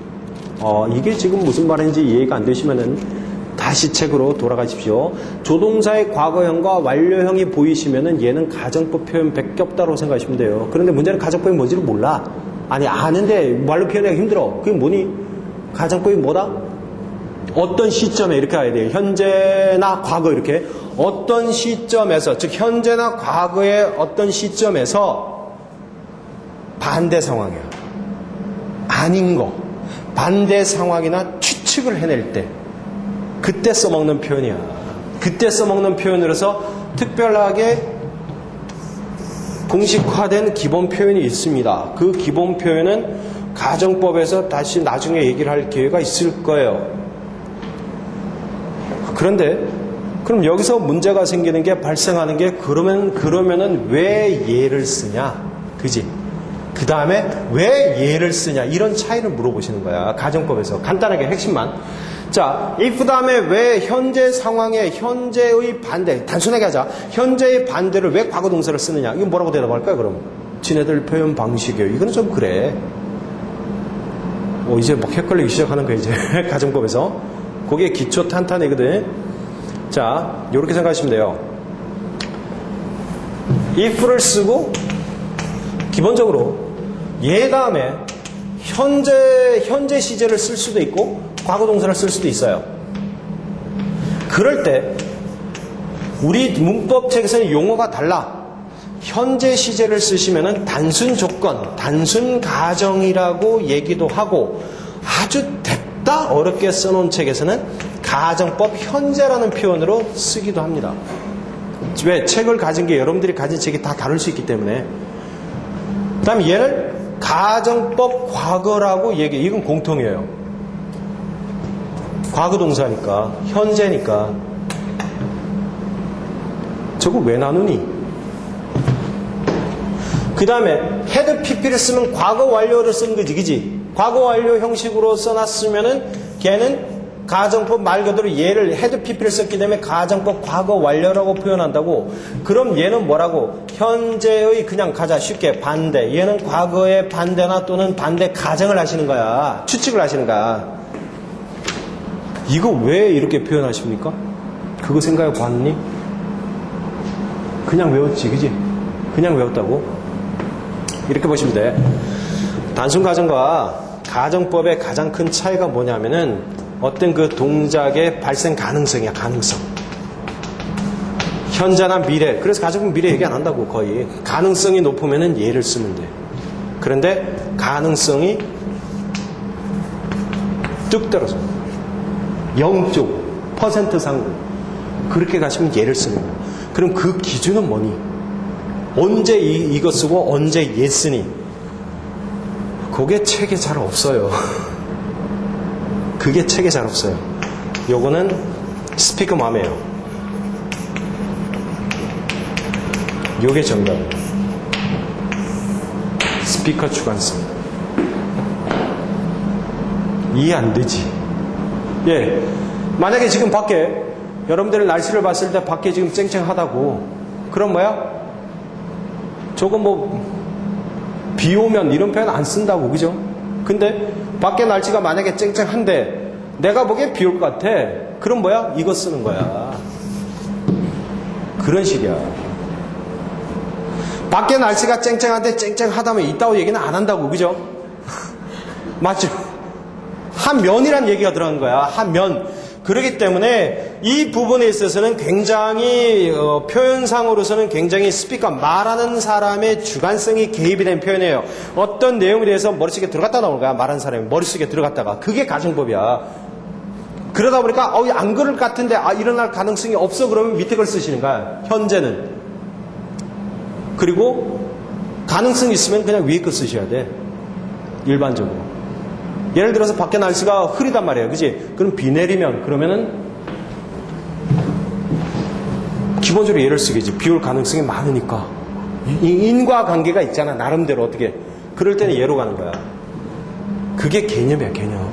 이게 지금 무슨 말인지 이해가 안 되시면은 다시 책으로 돌아가십시오. 조동사의 과거형과 완료형이 보이시면은 얘는 가정법 표현밖에 없다고 생각하시면 돼요. 그런데 문제는 가정법이 뭔지를 몰라. 아니 아는데 말로 표현하기 힘들어. 그게 뭐니? 가정법이 뭐다? 어떤 시점에 이렇게 해야 돼요. 현재나 과거 이렇게 어떤 시점에서 즉 현재나 과거의 어떤 시점에서 반대 상황이야. 아닌 거 반대 상황이나 추측을 해낼 때 그때 써먹는 표현이야. 그때 써먹는 표현으로서 특별하게 공식화된 기본 표현이 있습니다. 그 기본 표현은 가정법에서 다시 나중에 얘기를 할 기회가 있을 거예요. 그런데 그럼 여기서 문제가 생기는 게 발생하는 게 그러면은 왜 얘를 쓰냐? 그지? 그 다음에 왜 얘를 쓰냐? 이런 차이를 물어보시는 거야. 가정법에서 간단하게 핵심만. 자, if 다음에 왜 현재 상황에 현재의 반대 단순하게 하자. 현재의 반대를 왜 과거 동사를 쓰느냐? 이건 뭐라고 대답할까요? 그럼 지네들 표현 방식이에요. 이거는 좀 그래. 이제 막 헷갈리기 시작하는 거야 이제 가정법에서. 거기에 기초 탄탄이거든. 자, 이렇게 생각하시면 돼요. if를 쓰고 기본적으로 얘 다음에 현재 시제를 쓸 수도 있고 과거 동사를 쓸 수도 있어요. 그럴 때 우리 문법책에서는 용어가 달라. 현재 시제를 쓰시면은 단순 조건, 단순 가정이라고 얘기도 하고 아주 됐다 어렵게 써놓은 책에서는 가정법 현재라는 표현으로 쓰기도 합니다. 왜? 책을 가진 게 여러분들이 가진 책이 다 다를 수 있기 때문에. 그 다음에 얘를 가정법 과거라고 이건 공통이에요. 과거 동사니까 현재니까. 저거 왜 나누니? 그 다음에 had pp를 쓰면 과거 완료를 쓰는 거지, 그지? 과거 완료 형식으로 써놨으면은 걔는 가정법 말 그대로 얘를 had pp를 썼기 때문에 가정법 과거 완료라고 표현한다고. 그럼 얘는 뭐라고? 현재의 그냥 가자 쉽게 반대. 얘는 과거의 반대나 또는 반대 가정을 하시는 거야. 추측을 하시는 거야. 이거 왜 이렇게 표현하십니까? 그거 생각해 봤니? 그냥 외웠지, 그지? 그냥 외웠다고? 이렇게 보시면 돼. 단순 가정과 가정법의 가장 큰 차이가 뭐냐면은 어떤 그 동작의 발생 가능성이야, 가능성. 현재나 미래. 그래서 가정법 미래 얘기 안 한다고, 거의. 가능성이 높으면은 예를 쓰면 돼. 그런데 가능성이 뚝 떨어져. 0쪽, 퍼센트 상구. 그렇게 가시면 예를 쓰는 거야. 그럼 그 기준은 뭐니? 언제 이거 쓰고 언제 예 쓰니? 그게 책에 잘 없어요. 그게 책에 잘 없어요. 요거는 스피커 맘이에요. 요게 정답이에요. 스피커 주관성. 이해 안 되지? 예. 만약에 지금 밖에 여러분들 날씨를 봤을 때 밖에 지금 쨍쨍하다고. 그럼 뭐야? 저거 뭐 비 오면 이런 표현 안 쓴다고, 그죠? 근데 밖에 날씨가 만약에 쨍쨍한데 내가 보기엔 비 올 것 같아. 그럼 뭐야? 이거 쓰는 거야. 그런 식이야. 밖에 날씨가 쨍쨍한데 쨍쨍하다면 있다고 얘기는 안 한다고, 그죠? 맞죠? 한면이란 얘기가 들어간 거야. 한면. 그렇기 때문에 이 부분에 있어서는 굉장히 표현상으로서는 굉장히 스피커 말하는 사람의 주관성이 개입이 된 표현이에요. 어떤 내용에 대해서 머릿속에 들어갔다 나오는 거야. 말하는 사람이 머릿속에 들어갔다가. 그게 가정법이야. 그러다 보니까 안 그럴 것 같은데 일어날 가능성이 없어. 그러면 밑에 걸 쓰시는 거야. 현재는. 그리고 가능성이 있으면 그냥 위에 거 쓰셔야 돼. 일반적으로. 예를 들어서 밖에 날씨가 흐리단 말이에요. 그지? 그럼 비 내리면 그러면은 기본적으로 예를 쓰겠지. 비 올 가능성이 많으니까. 인과관계가 있잖아. 나름대로 어떻게. 그럴 때는 예로 가는 거야. 그게 개념이야, 개념.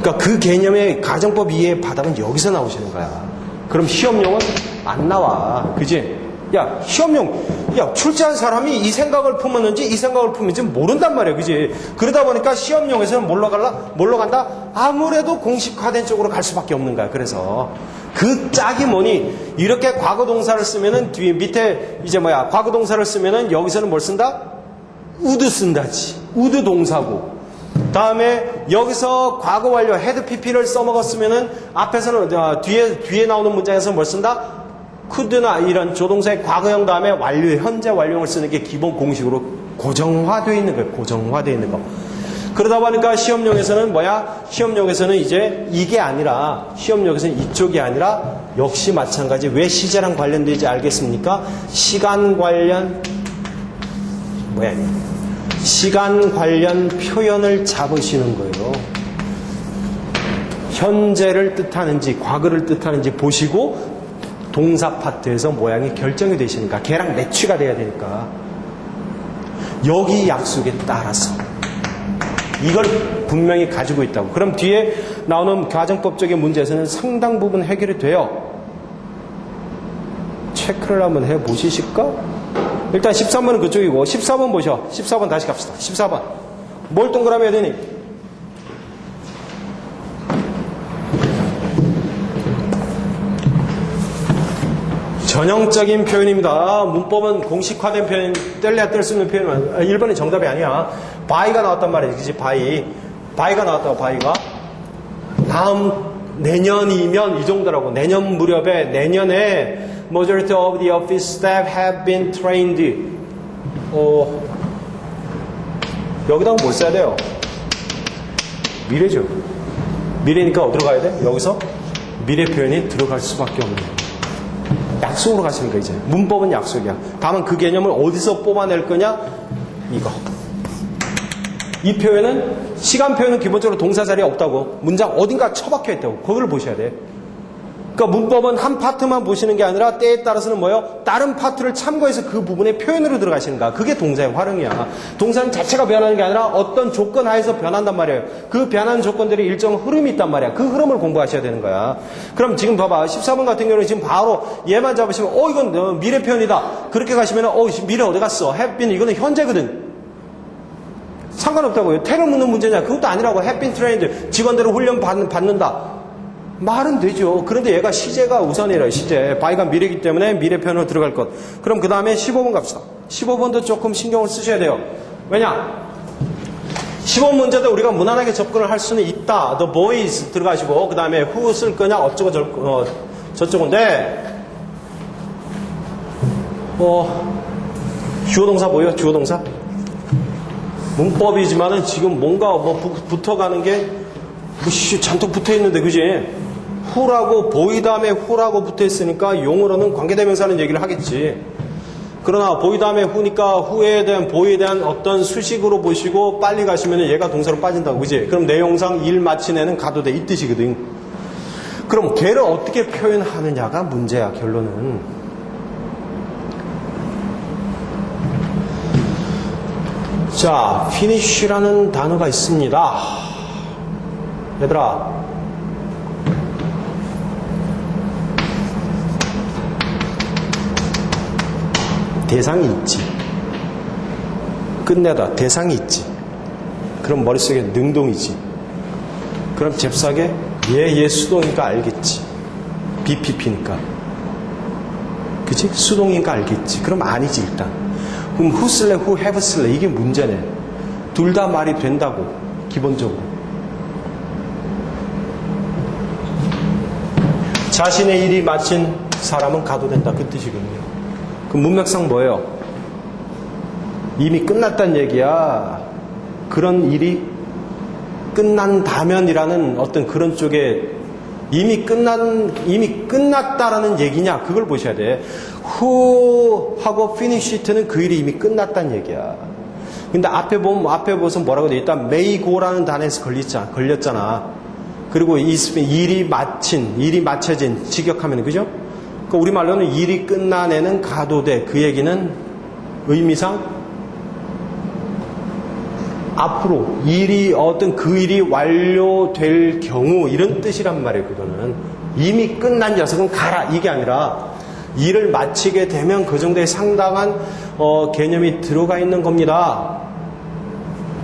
그러니까 그 개념의 가정법 이해의 바닥은 여기서 나오시는 거야. 그럼 시험용은 안 나와. 그지? 야, 시험용, 출제한 사람이 이 생각을 품었는지 이 생각을 품는지 모른단 말이야. 그지? 그러다 보니까 시험용에서는 뭘로 간다? 아무래도 공식화된 쪽으로 갈 수밖에 없는 거야. 그래서. 그 짝이 뭐니? 이렇게 과거 동사를 쓰면은 밑에 과거 동사를 쓰면은 여기서는 뭘 쓴다? 우드 쓴다지. 우드 동사고. 다음에 여기서 과거 완료 had pp를 써먹었으면은 앞에서는 뒤에 나오는 문장에서 뭘 쓴다? could나 이런 조동사의 과거형 다음에 완료, 현재 완료형을 쓰는 게 기본 공식으로 고정화되어 있는 거예요. 고정화되어 있는 거. 그러다 보니까 시험용에서는 시험용에서는 이제 이게 아니라, 시험용에서는 이쪽이 아니라 역시 마찬가지. 왜 시제랑 관련되지 알겠습니까? 시간 관련, 시간 관련 표현을 잡으시는 거예요. 현재를 뜻하는지 과거를 뜻하는지 보시고 동사 파트에서 모양이 결정이 되시니까 걔랑 매치가 돼야 되니까 여기 약속에 따라서 이걸 분명히 가지고 있다고. 그럼 뒤에 나오는 가정법적인 문제에서는 상당 부분 해결이 돼요. 체크를 한번 해보시실까? 일단 13번은 그쪽이고 14번 보셔. 14번 다시 갑시다. 14번 뭘 동그라미 해야 되니? 전형적인 표현입니다. 문법은 공식화된 표현, 뗄래야 뗄 수 있는 표현은 1번이 정답이 아니야. by가 나왔단 말이지. 그치? by가 나왔다고, by가. 다음 내년이면 이 정도라고. 내년 무렵에, 내년에 majority of the office staff have been trained. 여기다가 뭘 써야 돼요? 미래죠. 미래니까 어디로 가야 돼? 여기서 미래 표현이 들어갈 수밖에 없는 거예요. 약속으로 가시는 거야, 이제. 문법은 약속이야. 다만 그 개념을 어디서 뽑아낼 거냐? 이거. 이 표현은, 시간 표현은 기본적으로 동사 자리에 없다고. 문장 어딘가 처박혀 있다고. 그걸 보셔야 돼. 그러니까 문법은 한 파트만 보시는 게 아니라 때에 따라서는 뭐예요? 다른 파트를 참고해서 그 부분의 표현으로 들어가시는 거야. 그게 동사의 활용이야. 동사는 자체가 변하는 게 아니라 어떤 조건 하에서 변한단 말이에요. 그 변하는 조건들이 일정 흐름이 있단 말이야. 그 흐름을 공부하셔야 되는 거야. 그럼 지금 봐봐. 14번 같은 경우는 지금 바로 얘만 잡으시면 이건 미래 표현이다. 그렇게 가시면 미래 어디 갔어? have been 이거는 현재거든. 상관없다고요. 테러 묻는 문제냐? 그것도 아니라고. have been trained. 직원들을 훈련 받는다. 말은 되죠. 그런데 얘가 시제가 우선이래요. 시제. by가 미래이기 때문에 미래 표현으로 들어갈 것. 그럼 그 다음에 15번 갑시다. 15번도 조금 신경을 쓰셔야 돼요. 왜냐? 15번 문제도 우리가 무난하게 접근을 할 수는 있다. The boys 들어가시고 그 다음에 who 쓸 거냐 어쩌고 저쩌고인데 주어동사 뭐예요? 주어동사? 문법이지만은 지금 뭔가 붙어가는 게 잔뜩 붙어있는데 그지? who라고 보이 다음에 who라고 붙어있으니까 용어로는 관계대명사는 얘기를 하겠지. 그러나 보이 다음에 who니까 who에 대한 보이에 대한 어떤 수식으로 보시고 빨리 가시면 얘가 동사로 빠진다고 그지? 그럼 내용상 일 마친 애는 가도 돼 이 뜻이거든. 그럼 걔를 어떻게 표현하느냐가 문제야. 결론은 자, finish라는 단어가 있습니다. 얘들아, 대상이 있지. 끝내다. 대상이 있지. 그럼 머릿속에 능동이지. 그럼 잽싸게 얘 수동이니까 알겠지. BPP니까. 그치? 수동이니까 알겠지. 그럼 아니지 일단. 그럼 who 쓸래 who have 쓸래 이게 문제네. 둘 다 말이 된다고 기본적으로. 자신의 일이 마친 사람은 가도 된다 그 뜻이거든요. 그럼 문맥상 뭐예요? 이미 끝났다는 얘기야. 그런 일이 끝난다면이라는 어떤 그런 쪽에 이미 끝났다라는 얘기냐 그걸 보셔야 돼. who 하고 finished는 그 일이 이미 끝났다는 얘기야. 근데 앞에 보면 뭐라고 돼 있다? may go라는 단어에서 걸렸잖아. 그리고 일이 마쳐진 직역하면 그죠? 그러니까 우리말로는 일이 끝난 애는 가도 돼. 그 얘기는 의미상 앞으로 그 일이 완료될 경우 이런 뜻이란 말이에요. 그거는 이미 끝난 녀석은 가라 이게 아니라 일을 마치게 되면 그 정도의 상당한 개념이 들어가 있는 겁니다.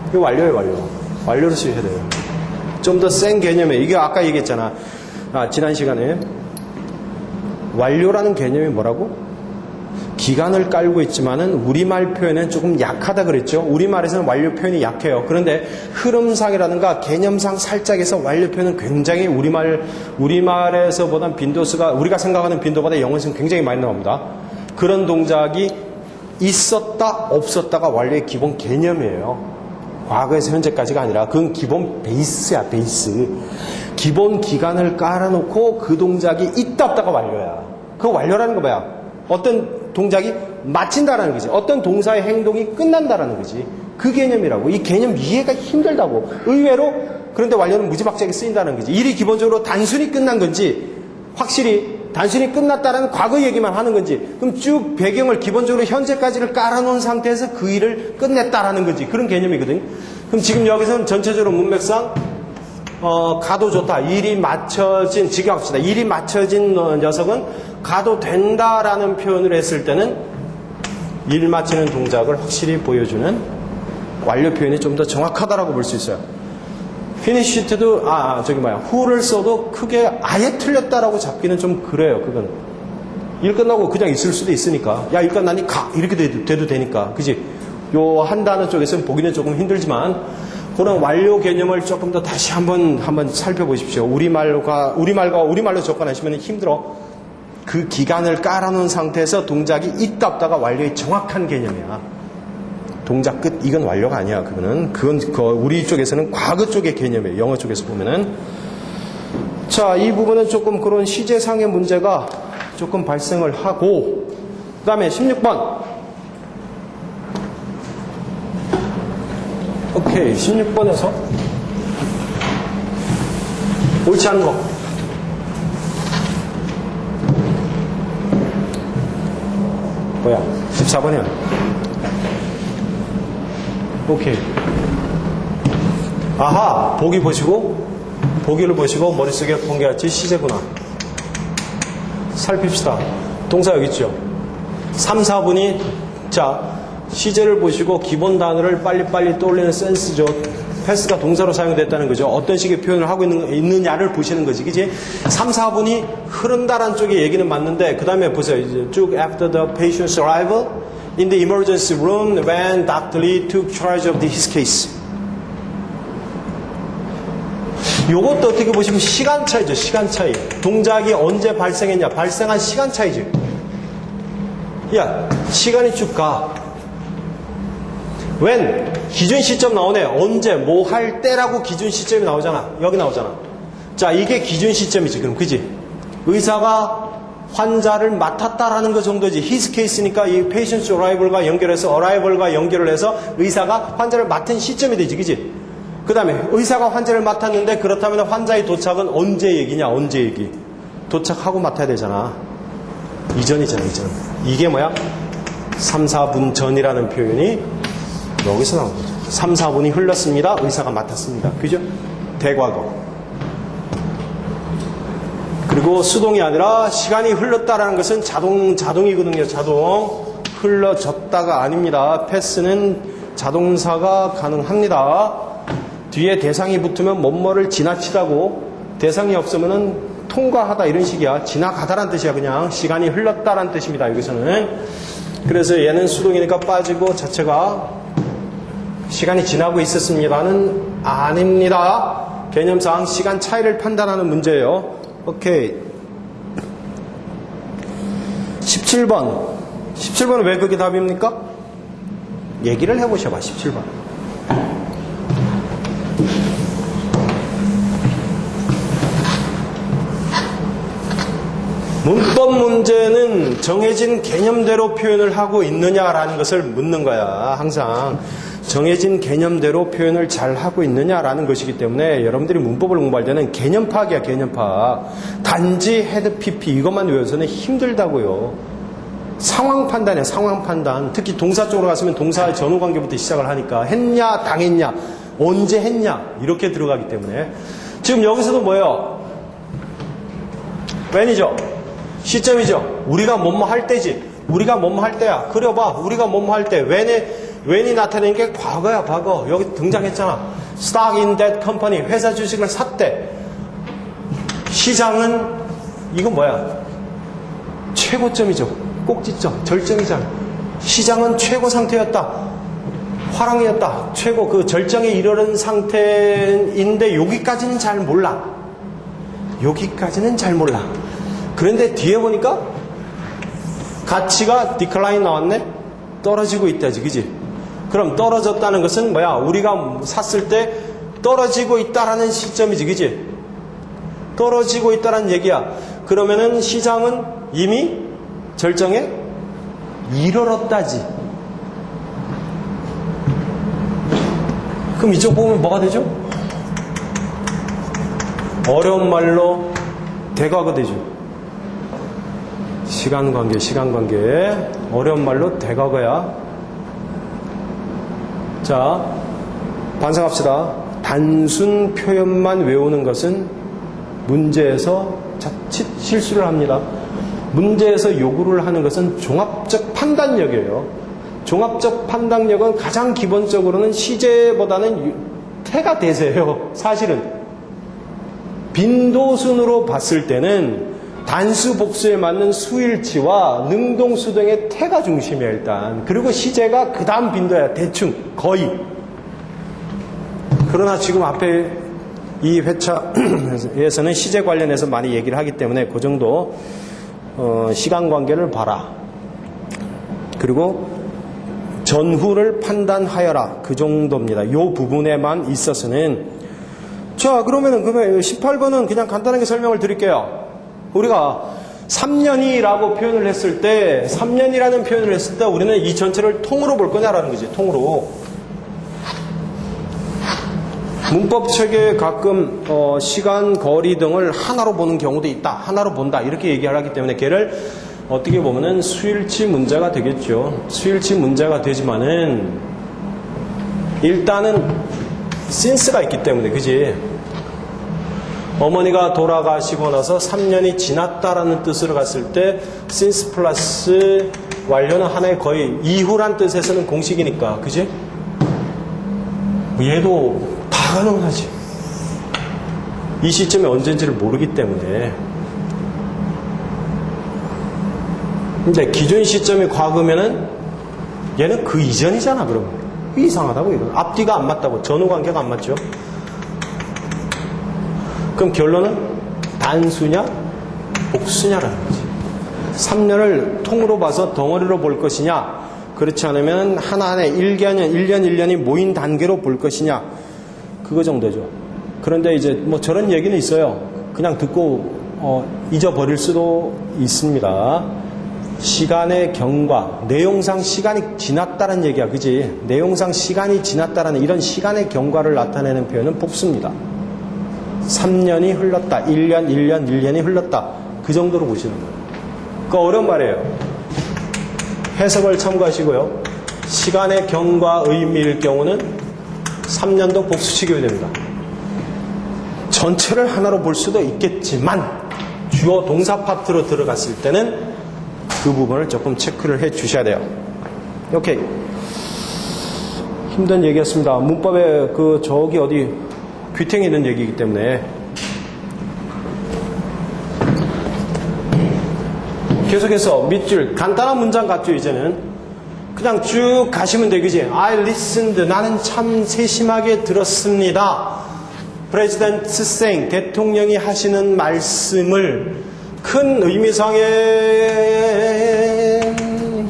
이게 완료예요. 완료로 쓰셔야 돼요. 좀 더 센 개념에 이게 아까 얘기했잖아. 지난 시간에 완료라는 개념이 뭐라고? 기간을 깔고 있지만은 우리말 표현은 조금 약하다 그랬죠. 우리말에서는 완료 표현이 약해요. 그런데 흐름상이라든가 개념상 살짝해서 완료 표현은 굉장히 우리말에서보단 빈도수가 우리가 생각하는 빈도보다 영어에서는 굉장히 많이 나옵니다. 그런 동작이 있었다 없었다가 완료의 기본 개념이에요. 과거에서 현재까지가 아니라 그건 기본 베이스야. 베이스. 기본 기간을 깔아놓고 그 동작이 있다 없다가 완료야. 그 완료라는 거 뭐야? 어떤 동작이 마친다라는 거지. 어떤 동사의 행동이 끝난다라는 거지. 그 개념이라고. 이 개념 이해가 힘들다고. 의외로 그런데 완료는 무지막지하게 쓰인다는 거지. 일이 기본적으로 단순히 끝난 건지 확실히 단순히 끝났다라는 과거 얘기만 하는 건지 그럼 쭉 배경을 기본적으로 현재까지를 깔아놓은 상태에서 그 일을 끝냈다라는 거지. 그런 개념이거든. 그럼 지금 여기서는 전체적으로 문맥상 가도 좋다. 일이 마쳐진 직역합시다. 일이 마쳐진 녀석은 가도 된다라는 표현을 했을 때는 일 마치는 동작을 확실히 보여주는 완료 표현이 좀 더 정확하다라고 볼 수 있어요. finished도 who를 써도 크게 아예 틀렸다라고 잡기는 좀 그래요. 그건 일 끝나고 그냥 있을 수도 있으니까 야 일 끝나니 가 이렇게 돼도 되니까 그지? 요 한 단어 쪽에서는 보기는 조금 힘들지만 그런 완료 개념을 조금 더 다시 한번 살펴보십시오. 우리말로 접근하시면 힘들어. 그 기간을 깔아놓은 상태에서 동작이 있다 없다가 완료의 정확한 개념이야. 동작 끝 이건 완료가 아니야. 그건 우리 쪽에서는 과거 쪽의 개념이에요. 영어 쪽에서 보면은. 자, 이 부분은 조금 그런 시제상의 문제가 조금 발생을 하고 그 다음에 16번 오케이 16번에서 옳지 않은 거 뭐야? 14번이야. 오케이. 아하! 보기를 보시고 머릿속에 본 게 같이 시제구나. 살핍시다. 동사 여기 있죠? 3, 4분이, 자, 시제를 보시고 기본 단어를 빨리빨리 떠올리는 센스죠. 패스가 동사로 사용됐다는 거죠. 어떤 식의 표현을 하고 있느냐를 보시는 거지, 그지? 3, 4분이 흐른다라는 쪽의 얘기는 맞는데, 그 다음에 보세요. 이제 쭉 after the patient's arrival in the emergency room when Dr. Lee took charge of his case. 요것도 어떻게 보시면 시간 차이죠, 시간 차이. 동작이 언제 발생했냐, 발생한 시간 차이지. 야, 시간이 쭉 가. when, 기준 시점 나오네. 언제, 뭐 할 때라고 기준 시점이 나오잖아. 여기 나오잖아. 자, 이게 기준 시점이지, 그럼, 그지? 의사가 환자를 맡았다라는 거 정도지. his case니까 이 patient arrival과 연결해서, arrival과 연결을 해서 의사가 환자를 맡은 시점이 되지, 그지? 그 다음에 의사가 환자를 맡았는데 그렇다면 환자의 도착은 언제 얘기냐, 언제 얘기. 도착하고 맡아야 되잖아. 이전이잖아, 이전. 이게 뭐야? 3, 4분 전이라는 표현이 여기서 나온 거죠. 3, 4분이 흘렀습니다. 의사가 맡았습니다. 그죠? 대과거. 그리고 수동이 아니라 시간이 흘렀다라는 것은 자동이거든요. 자동. 흘러졌다가 아닙니다. 패스는 자동사가 가능합니다. 뒤에 대상이 붙으면 뭐뭐를 지나치다고, 대상이 없으면은 통과하다 이런 식이야. 지나가다란 뜻이야. 그냥 시간이 흘렀다란 뜻입니다. 여기서는. 그래서 얘는 수동이니까 빠지고 자체가 시간이 지나고 있었습니다는 아닙니다. 개념상 시간 차이를 판단하는 문제예요. 오케이. 17번. 17번은 왜 그게 답입니까? 얘기를 해보셔봐. 17번. 문법 문제는 정해진 개념대로 표현을 하고 있느냐라는 것을 묻는 거야. 항상 정해진 개념대로 표현을 잘 하고 있느냐라는 것이기 때문에 여러분들이 문법을 공부할 때는 개념 파악이야, 개념 파악. 단지 헤드 PP 이것만 외워서는 힘들다고요. 상황 판단이야, 상황 판단. 특히 동사 쪽으로 갔으면 동사의 전후 관계부터 시작을 하니까 했냐, 당했냐, 언제 했냐 이렇게 들어가기 때문에 지금 여기서도 뭐예요? when이죠? 시점이죠. 우리가 뭐뭐 할 때지. 우리가 뭐뭐 할 때야. 그려봐. 우리가 뭐뭐 할 때. when이 나타내는 게 과거야, 과거. 여기 등장했잖아. stock in that company. 회사 주식을 샀대. 시장은, 이건 뭐야? 최고점이죠. 꼭지점. 절정이잖아. 시장은 최고 상태였다. 화랑이었다. 최고, 그 절정에 이르는 상태인데, 여기까지는 잘 몰라. 여기까지는 잘 몰라. 그런데 뒤에 보니까 가치가 디클라인 나왔네? 떨어지고 있다지, 그지? 그럼 떨어졌다는 것은 뭐야? 우리가 샀을 때 떨어지고 있다라는 시점이지, 그지? 떨어지고 있다라는 얘기야. 그러면은 시장은 이미 절정에 이르렀다지. 그럼 이쪽 보면 뭐가 되죠? 어려운 말로 대과거 되죠. 시간관계, 시간관계. 어려운 말로 대과거야. 자, 반성합시다. 단순 표현만 외우는 것은 문제에서 자칫 실수를 합니다. 문제에서 요구를 하는 것은 종합적 판단력이에요. 종합적 판단력은 가장 기본적으로는 시제보다는 태가 대세예요. 사실은. 빈도순으로 봤을 때는 단수 복수에 맞는 수일치와 능동수 등의 태가 중심이야, 일단. 그리고 시제가 그 다음 빈도야, 대충, 거의. 그러나 지금 앞에 이 회차에서는 시제 관련해서 많이 얘기를 하기 때문에 그 정도 시간 관계를 봐라. 그리고 전후를 판단하여라. 그 정도입니다. 이 부분에만 있어서는. 자, 그러면 18번은 그냥 간단하게 설명을 드릴게요. 우리가 3년이라고 표현을 했을 때, 3년이라는 표현을 했을 때 우리는 이 전체를 통으로 볼 거냐라는 거지, 통으로. 문법책에 가끔 시간, 거리 등을 하나로 보는 경우도 있다. 하나로 본다. 이렇게 얘기를 하기 때문에 걔를 어떻게 보면은 수일치 문제가 되겠죠. 수일치 문제가 되지만은 일단은 since가 있기 때문에, 그지? 어머니가 돌아가시고 나서 3년이 지났다라는 뜻으로 갔을 때 since 플러스 완료는 하나의 거의 이후란 뜻에서는 공식이니까, 그지? 얘도 다 가능하지. 이 시점이 언제인지를 모르기 때문에. 근데 기준 시점이 과거면은 얘는 그 이전이잖아, 그러면. 이상하다고, 이거. 앞뒤가 안 맞다고. 전후 관계가 안 맞죠? 그럼 결론은 단수냐, 복수냐라는 거지. 3년을 통으로 봐서 덩어리로 볼 것이냐, 그렇지 않으면 하나하나의 1년이 모인 단계로 볼 것이냐, 그거 정도죠. 그런데 이제 뭐 저런 얘기는 있어요. 그냥 듣고 잊어버릴 수도 있습니다. 시간의 경과, 내용상 시간이 지났다는 얘기야, 그지? 내용상 시간이 지났다는 이런 시간의 경과를 나타내는 표현은 복수입니다. 3년이 흘렀다, 1년이 흘렀다, 그 정도로 보시는 거예요. 그 어려운 말이에요. 해석을 참고하시고요. 시간의 경과 의미일 경우는 3년도 복수시켜야 됩니다. 전체를 하나로 볼 수도 있겠지만 주어 동사 파트로 들어갔을 때는 그 부분을 조금 체크를 해 주셔야 돼요. 오케이. 힘든 얘기였습니다. 문법에 저기 어디 귀탱이 있는 얘기이기 때문에. 계속해서 밑줄 간단한 문장 같죠. 이제는 그냥 쭉 가시면 되겠지. I listened. 나는 참 세심하게 들었습니다. President saying. 대통령이 하시는 말씀을 큰 의미상에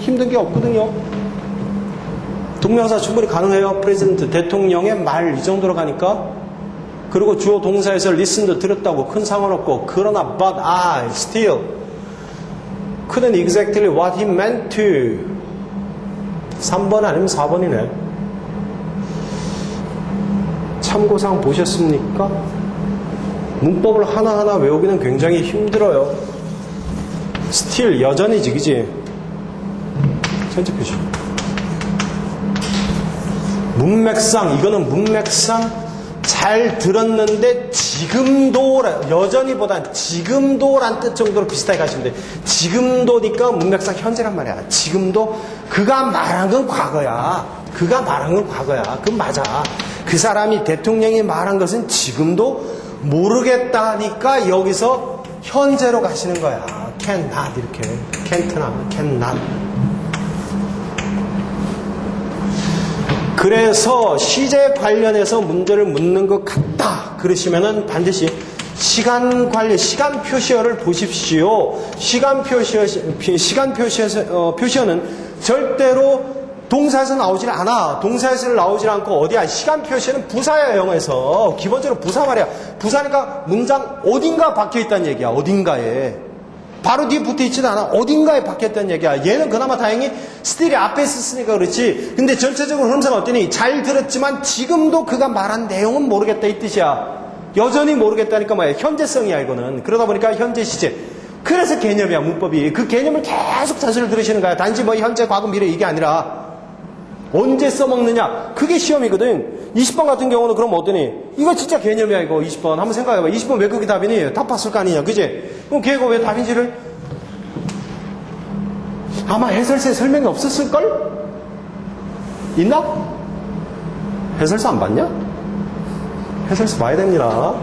힘든 게 없거든요. 동명사 충분히 가능해요. President. 대통령의 말 이 정도로 가니까. 그리고 주어 동사에서 listened 들었다고 큰 상관없고. 그러나 but I still couldn't exactly what he meant to. 3번 아니면 4번이네. 참고사항 보셨습니까? 문법을 하나하나 외우기는 굉장히 힘들어요. still 여전히지, 그지? 전체 표시. 문맥상, 이거는 문맥상 잘 들었는데 지금도, 여전히보단 지금도란 뜻 정도로 비슷하게 가시면 돼요. 지금도니까 문맥상 현재란 말이야. 지금도 그가 말한 건 과거야. 그가 말한 건 과거야. 그건 맞아. 그 사람이 대통령이 말한 것은 지금도 모르겠다니까 여기서 현재로 가시는 거야. cannot 이렇게. can't나 cannot. 그래서 시제 관련해서 문제를 묻는 것 같다 그러시면은 반드시 시간 관련, 시간 표시어를 보십시오. 시간 표시어는 절대로 동사에서 나오질 않아. 동사에서 나오질 않고 어디야? 시간 표시는 부사야, 영어에서. 기본적으로 부사 말이야. 부사니까 문장 어딘가 박혀 있다는 얘기야. 어딘가에. 바로 뒤에 붙어 있지도 않아. 어딘가에 박혔다는 얘기야. 얘는 그나마 다행히 still이 앞에 있었으니까 그렇지. 근데 전체적으로 흐름상 어떠니? 잘 들었지만 지금도 그가 말한 내용은 모르겠다 이 뜻이야. 여전히 모르겠다니까 뭐야. 현재성이야 이거는. 그러다 보니까 현재 시제. 그래서 개념이야 문법이. 그 개념을 계속 자세를 들으시는 거야. 단지 뭐 현재, 과거, 미래 이게 아니라 언제 써먹느냐. 그게 시험이거든. 20번 같은 경우는 그럼 어떠니? 이거 진짜 개념이야 이거 20번. 한번 생각해봐. 20번 왜 그게 답이니? 답 봤을 거 아니냐. 그지? 그럼 걔가 왜 답인지를? 아마 해설서에 설명이 없었을걸? 있나? 해설서 안 봤냐? 해설서 봐야 됩니다.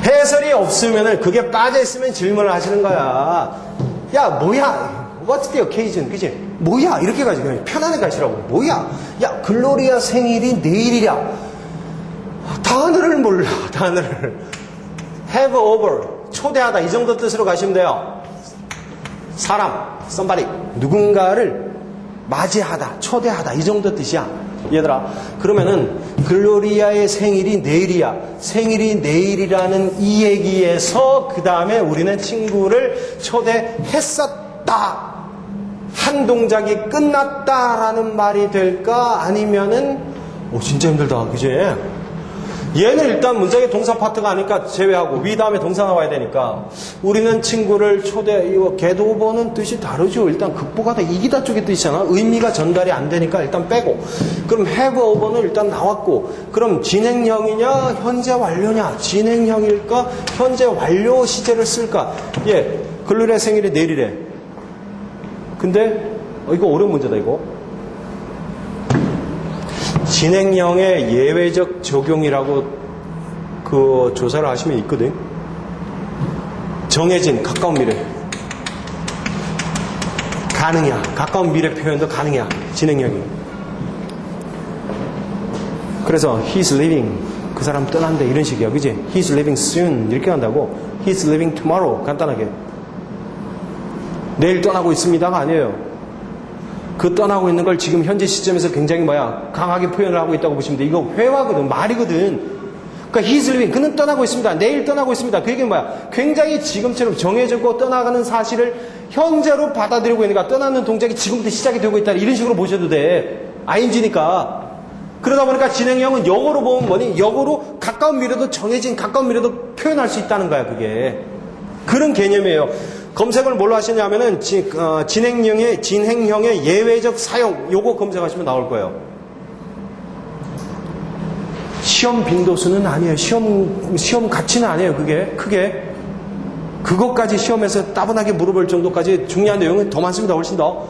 해설이 없으면은 그게 빠져있으면 질문을 하시는 거야. 야 뭐야? What's the occasion? 그치? 뭐야? 이렇게 가지. 그냥 편안하게 가시라고. 뭐야? 야, 글로리아 생일이 내일이랴. 단어를 몰라, 단어를. have over. 초대하다. 이 정도 뜻으로 가시면 돼요. 사람, somebody. 누군가를 맞이하다, 초대하다. 이 정도 뜻이야. 얘들아. 그러면은, 글로리아의 생일이 내일이야. 생일이 내일이라는 이 얘기에서, 그 다음에 우리는 친구를 초대했었다. 한 동작이 끝났다라는 말이 될까? 아니면은 진짜 힘들다, 그지? 얘는 일단 문장의 동사 파트가 아니까 제외하고 위 다음에 동사 나와야 되니까 우리는 친구를 이거 get오버는 뜻이 다르죠. 일단 극복하다 이기다 쪽의 뜻이잖아. 의미가 전달이 안 되니까 일단 빼고, 그럼 have over는 일단 나왔고, 그럼 진행형이냐 현재 완료냐, 진행형일까 현재 완료 시제를 쓸까. 예, 글루의 생일이 내일이래. 근데 이거 어려운 문제다. 이거 진행형의 예외적 적용이라고 그 조사를 하시면 있거든. 정해진 가까운 미래 가능이야. 가까운 미래 표현도 가능이야. 진행형이. 그래서 he's leaving, 그 사람 떠난대, 이런 식이야. 그지? he's leaving soon 이렇게 한다고. he's leaving tomorrow 간단하게. 내일 떠나고 있습니다가 아니에요. 그 떠나고 있는 걸 지금 현재 시점에서 굉장히 강하게 표현을 하고 있다고 보시면 돼. 이거 회화거든, 말이거든. 그러니까 he's leaving, 그는 떠나고 있습니다. 내일 떠나고 있습니다. 그 얘기는 굉장히 지금처럼 정해졌고 떠나가는 사실을 현재로 받아들이고 있는가. 떠나는 동작이 지금부터 시작이 되고 있다. 이런 식으로 보셔도 돼. ing니까. 그러다 보니까 진행형은 역어로 보면 뭐니? 역어로 가까운 미래도 정해진 가까운 미래도 표현할 수 있다는 거야. 그게 그런 개념이에요. 검색을 뭘로 하시냐면은 진행형의 예외적 사용, 요거 검색하시면 나올 거예요. 시험 빈도수는 아니에요. 시험 가치는 아니에요. 그게 크게 그것까지 시험에서 따분하게 물어볼 정도까지 중요한 내용은 더 많습니다. 훨씬 더.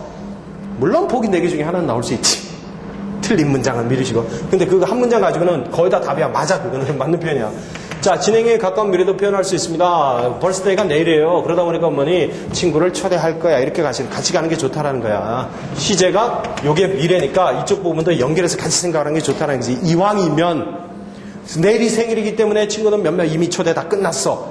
물론 보기 4개 중에 하나는 나올 수 있지. 틀린 문장은 미루시고. 근데 그거 한 문장 가지고는 거의 다 답이야. 맞아. 그거는 맞는 표현이야. 자, 진행에 가까운 미래도 표현할 수 있습니다. 벌스데이가 내일이에요. 그러다 보니까 어머니 친구를 초대할 거야. 이렇게 같이 가는 게 좋다라는 거야. 시제가 요게 미래니까 이쪽 부분도 연결해서 같이 생각하는 게 좋다는 거지. 이왕이면 내일이 생일이기 때문에 친구는 몇몇 이미 초대 다 끝났어.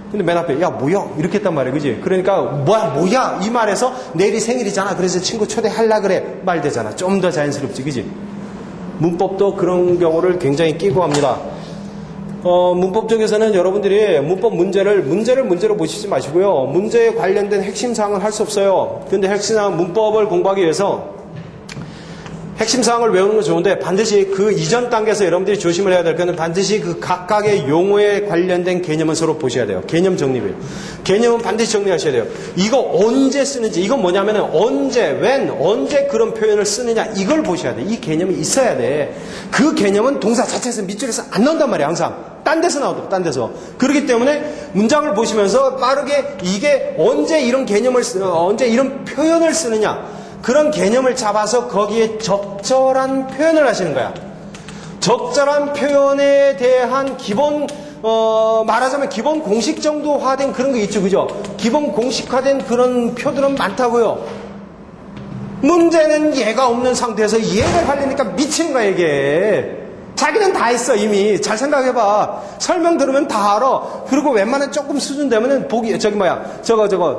근데 맨 앞에 야 뭐야? 이렇게 했단 말이야. 그지? 그러니까 뭐야? 이 말에서 내일이 생일이잖아. 그래서 친구 초대하려 그래. 말 되잖아. 좀 더 자연스럽지. 그지? 문법도 그런 경우를 굉장히 끼고 합니다. 문법 쪽에서는 여러분들이 문법 문제로 보시지 마시고요. 문제에 관련된 핵심 사항을 할 수 없어요. 근데 핵심 사항, 문법을 공부하기 위해서 핵심 사항을 외우는 건 좋은데 반드시 그 이전 단계에서 여러분들이 조심을 해야 될 거는 반드시 그 각각의 용어에 관련된 개념은 서로 보셔야 돼요. 개념 정립이에요. 개념은 반드시 정리하셔야 돼요. 이거 언제 쓰는지, 이건 뭐냐면은 언제 그런 표현을 쓰느냐, 이걸 보셔야 돼. 이 개념이 있어야 돼. 그 개념은 동사 자체에서 밑줄에서 안 나온단 말이야, 항상. 딴 데서 나오더라고, 딴 데서. 그렇기 때문에 문장을 보시면서 빠르게 이게 언제 이런 언제 이런 표현을 쓰느냐, 그런 개념을 잡아서 거기에 적절한 표현을 하시는 거야. 적절한 표현에 대한 기본, 말하자면 기본 공식 정도화된 그런 거 있죠. 그죠? 기본 공식화된 그런 표들은 많다고요. 문제는 얘가 없는 상태에서 얘를 하려니까 미치는 거야, 이게. 자기는 다 했어, 이미. 잘 생각해봐. 설명 들으면 다 알아. 그리고 웬만한 조금 수준 되면은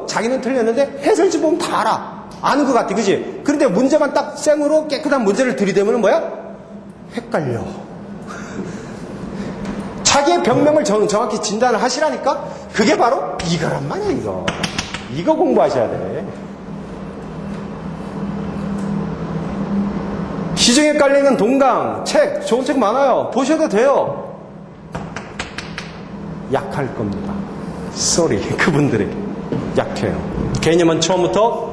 자기는 틀렸는데 해설지 보면 다 알아. 아는 것 같아, 그지? 그런데 문제만 딱 생으로 깨끗한 문제를 들이대면 뭐야? 헷갈려. 자기의 병명을 정확히 진단을 하시라니까? 그게 바로 이거란 말이야, 이거. 이거 공부하셔야 돼. 시중에 깔리는 동강, 책, 좋은 책 많아요. 보셔도 돼요. 약할 겁니다. 쏘리, 그분들에게 약해요. 개념은 처음부터,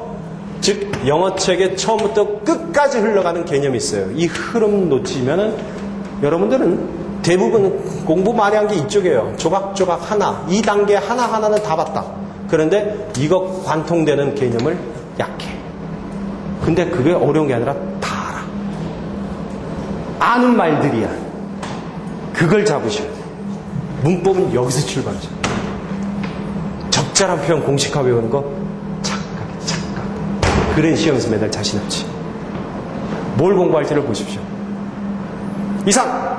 즉 영어책의 처음부터 끝까지 흘러가는 개념이 있어요. 이 흐름 놓치면은 여러분들은 대부분 공부 많이 한 게 이쪽이에요. 조각조각 하나, 2단계 하나하나는 다 봤다. 그런데 이거 관통되는 개념을 약해. 근데 그게 어려운 게 아니라 다 알아. 아는 말들이야. 그걸 잡으셔야 돼. 문법은 여기서 출발하죠. 적절한 표현 공식화 외우는 거 그런 시험에서 매달 자신 없지. 뭘 공부할지를 보십시오. 이상